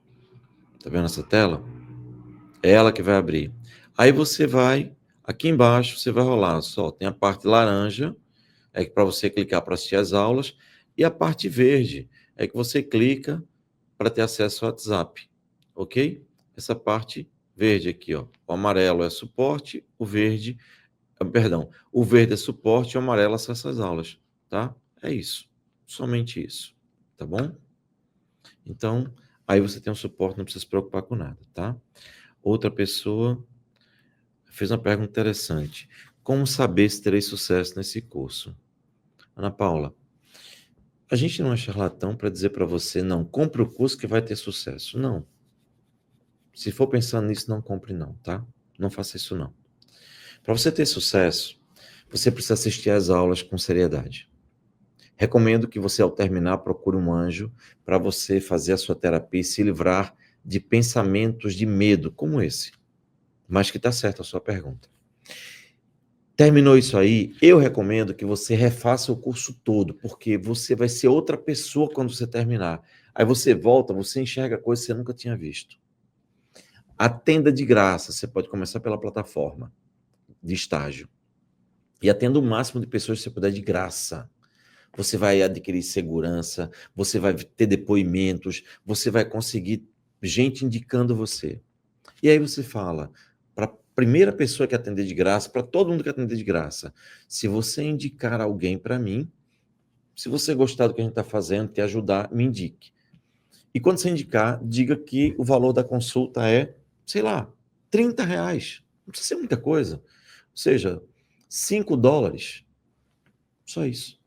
Tá vendo essa tela? É ela que vai abrir. Aí você vai, aqui embaixo, você vai rolar só. Tem a parte laranja, é para você clicar para assistir as aulas, e a parte verde é que você clica para ter acesso ao WhatsApp, ok? Essa parte verde aqui, ó. O amarelo é suporte, o verde é suporte e o amarelo acesso às aulas, tá? É isso, somente isso, tá bom? Então, aí você tem um suporte, não precisa se preocupar com nada, tá? Outra pessoa fez uma pergunta interessante. Como saber se terei sucesso nesse curso? Ana Paula, a gente não é charlatão para dizer para você, não, compre o curso que vai ter sucesso. Não. Se for pensando nisso, não compre não, tá? Não faça isso não. Para você ter sucesso, você precisa assistir às aulas com seriedade. Recomendo que você, ao terminar, procure um anjo para você fazer a sua terapia e se livrar de pensamentos de medo, como esse. Mas que está certa a sua pergunta. Terminou isso aí, eu recomendo que você refaça o curso todo, porque você vai ser outra pessoa quando você terminar. Aí você volta, você enxerga coisas que você nunca tinha visto. Atenda de graça, você pode começar pela plataforma de estágio. E atenda o máximo de pessoas que você puder de graça. Você vai adquirir segurança, você vai ter depoimentos, você vai conseguir gente indicando você. E aí você fala para a primeira pessoa que atender de graça, para todo mundo que atender de graça, se você indicar alguém para mim, se você gostar do que a gente está fazendo, te ajudar, me indique. E quando você indicar, diga que o valor da consulta é, sei lá, R$30. Não precisa ser muita coisa. Ou seja, $5. Só isso.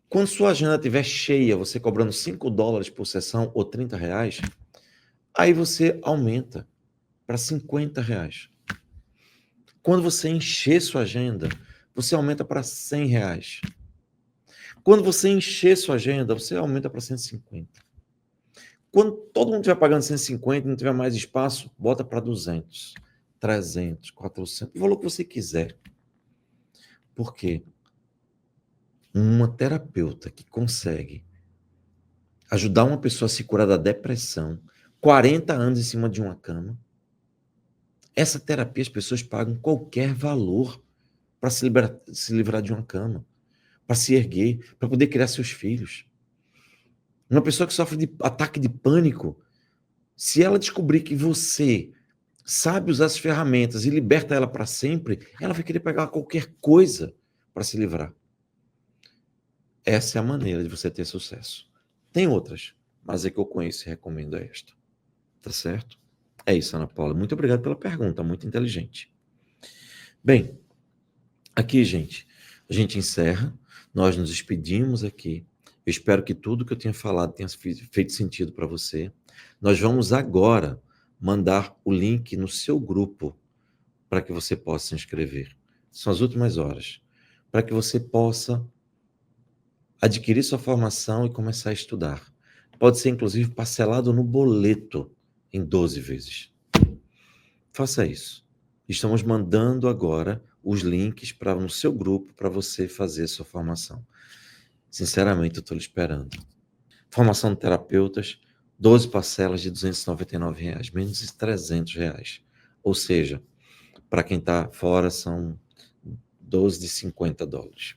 Quando sua agenda estiver cheia, você cobrando $5 por sessão ou R$30, aí você aumenta para R$50. Quando você encher sua agenda, você aumenta para R$100. Quando você encher sua agenda, você aumenta para 150. Quando todo mundo estiver pagando 150 e não tiver mais espaço, bota para 200, 300, 400, o valor que você quiser. Por quê? Uma terapeuta que consegue ajudar uma pessoa a se curar da depressão, 40 anos em cima de uma cama, essa terapia as pessoas pagam qualquer valor para se livrar de uma cama, para se erguer, para poder criar seus filhos. Uma pessoa que sofre de ataque de pânico, se ela descobrir que você sabe usar as ferramentas e liberta ela para sempre, ela vai querer pegar qualquer coisa para se livrar. Essa é a maneira de você ter sucesso. Tem outras, mas a que eu conheço e recomendo é esta. Tá certo? É isso, Ana Paula. Muito obrigado pela pergunta, muito inteligente. Bem, aqui, gente, a gente encerra. Nós nos despedimos aqui. Eu espero que tudo que eu tenha falado tenha feito sentido para você. Nós vamos agora mandar o link no seu grupo para que você possa se inscrever. São as últimas horas. Para que você possa adquirir sua formação e começar a estudar. Pode ser, inclusive, parcelado no boleto em 12 vezes. Faça isso. Estamos mandando agora os links no seu grupo para você fazer sua formação. Sinceramente, eu estou lhe esperando. Formação de terapeutas, 12 parcelas de R$ 299, menos de R$300. Ou seja, para quem está fora, são 12 de $50.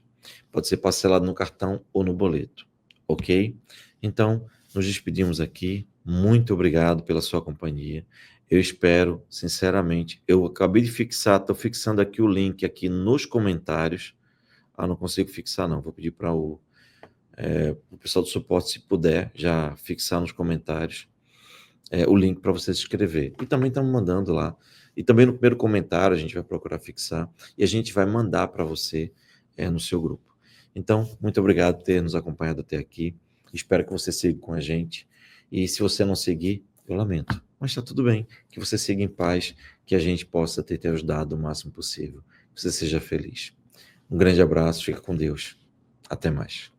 Pode ser parcelado no cartão ou no boleto, ok? Então, nos despedimos aqui. Muito obrigado pela sua companhia. Eu espero, sinceramente, eu acabei de fixar, estou fixando aqui o link aqui nos comentários. Não consigo fixar não, vou pedir para o pessoal do suporte, se puder, já fixar nos comentários o link para você se inscrever. E também estamos mandando lá. E também no primeiro comentário a gente vai procurar fixar e a gente vai mandar para você no seu grupo. Então, muito obrigado por ter nos acompanhado até aqui. Espero que você siga com a gente. E se você não seguir, eu lamento. Mas está tudo bem. Que você siga em paz, que a gente possa ter te ajudado o máximo possível. Que você seja feliz. Um grande abraço, fica com Deus. Até mais.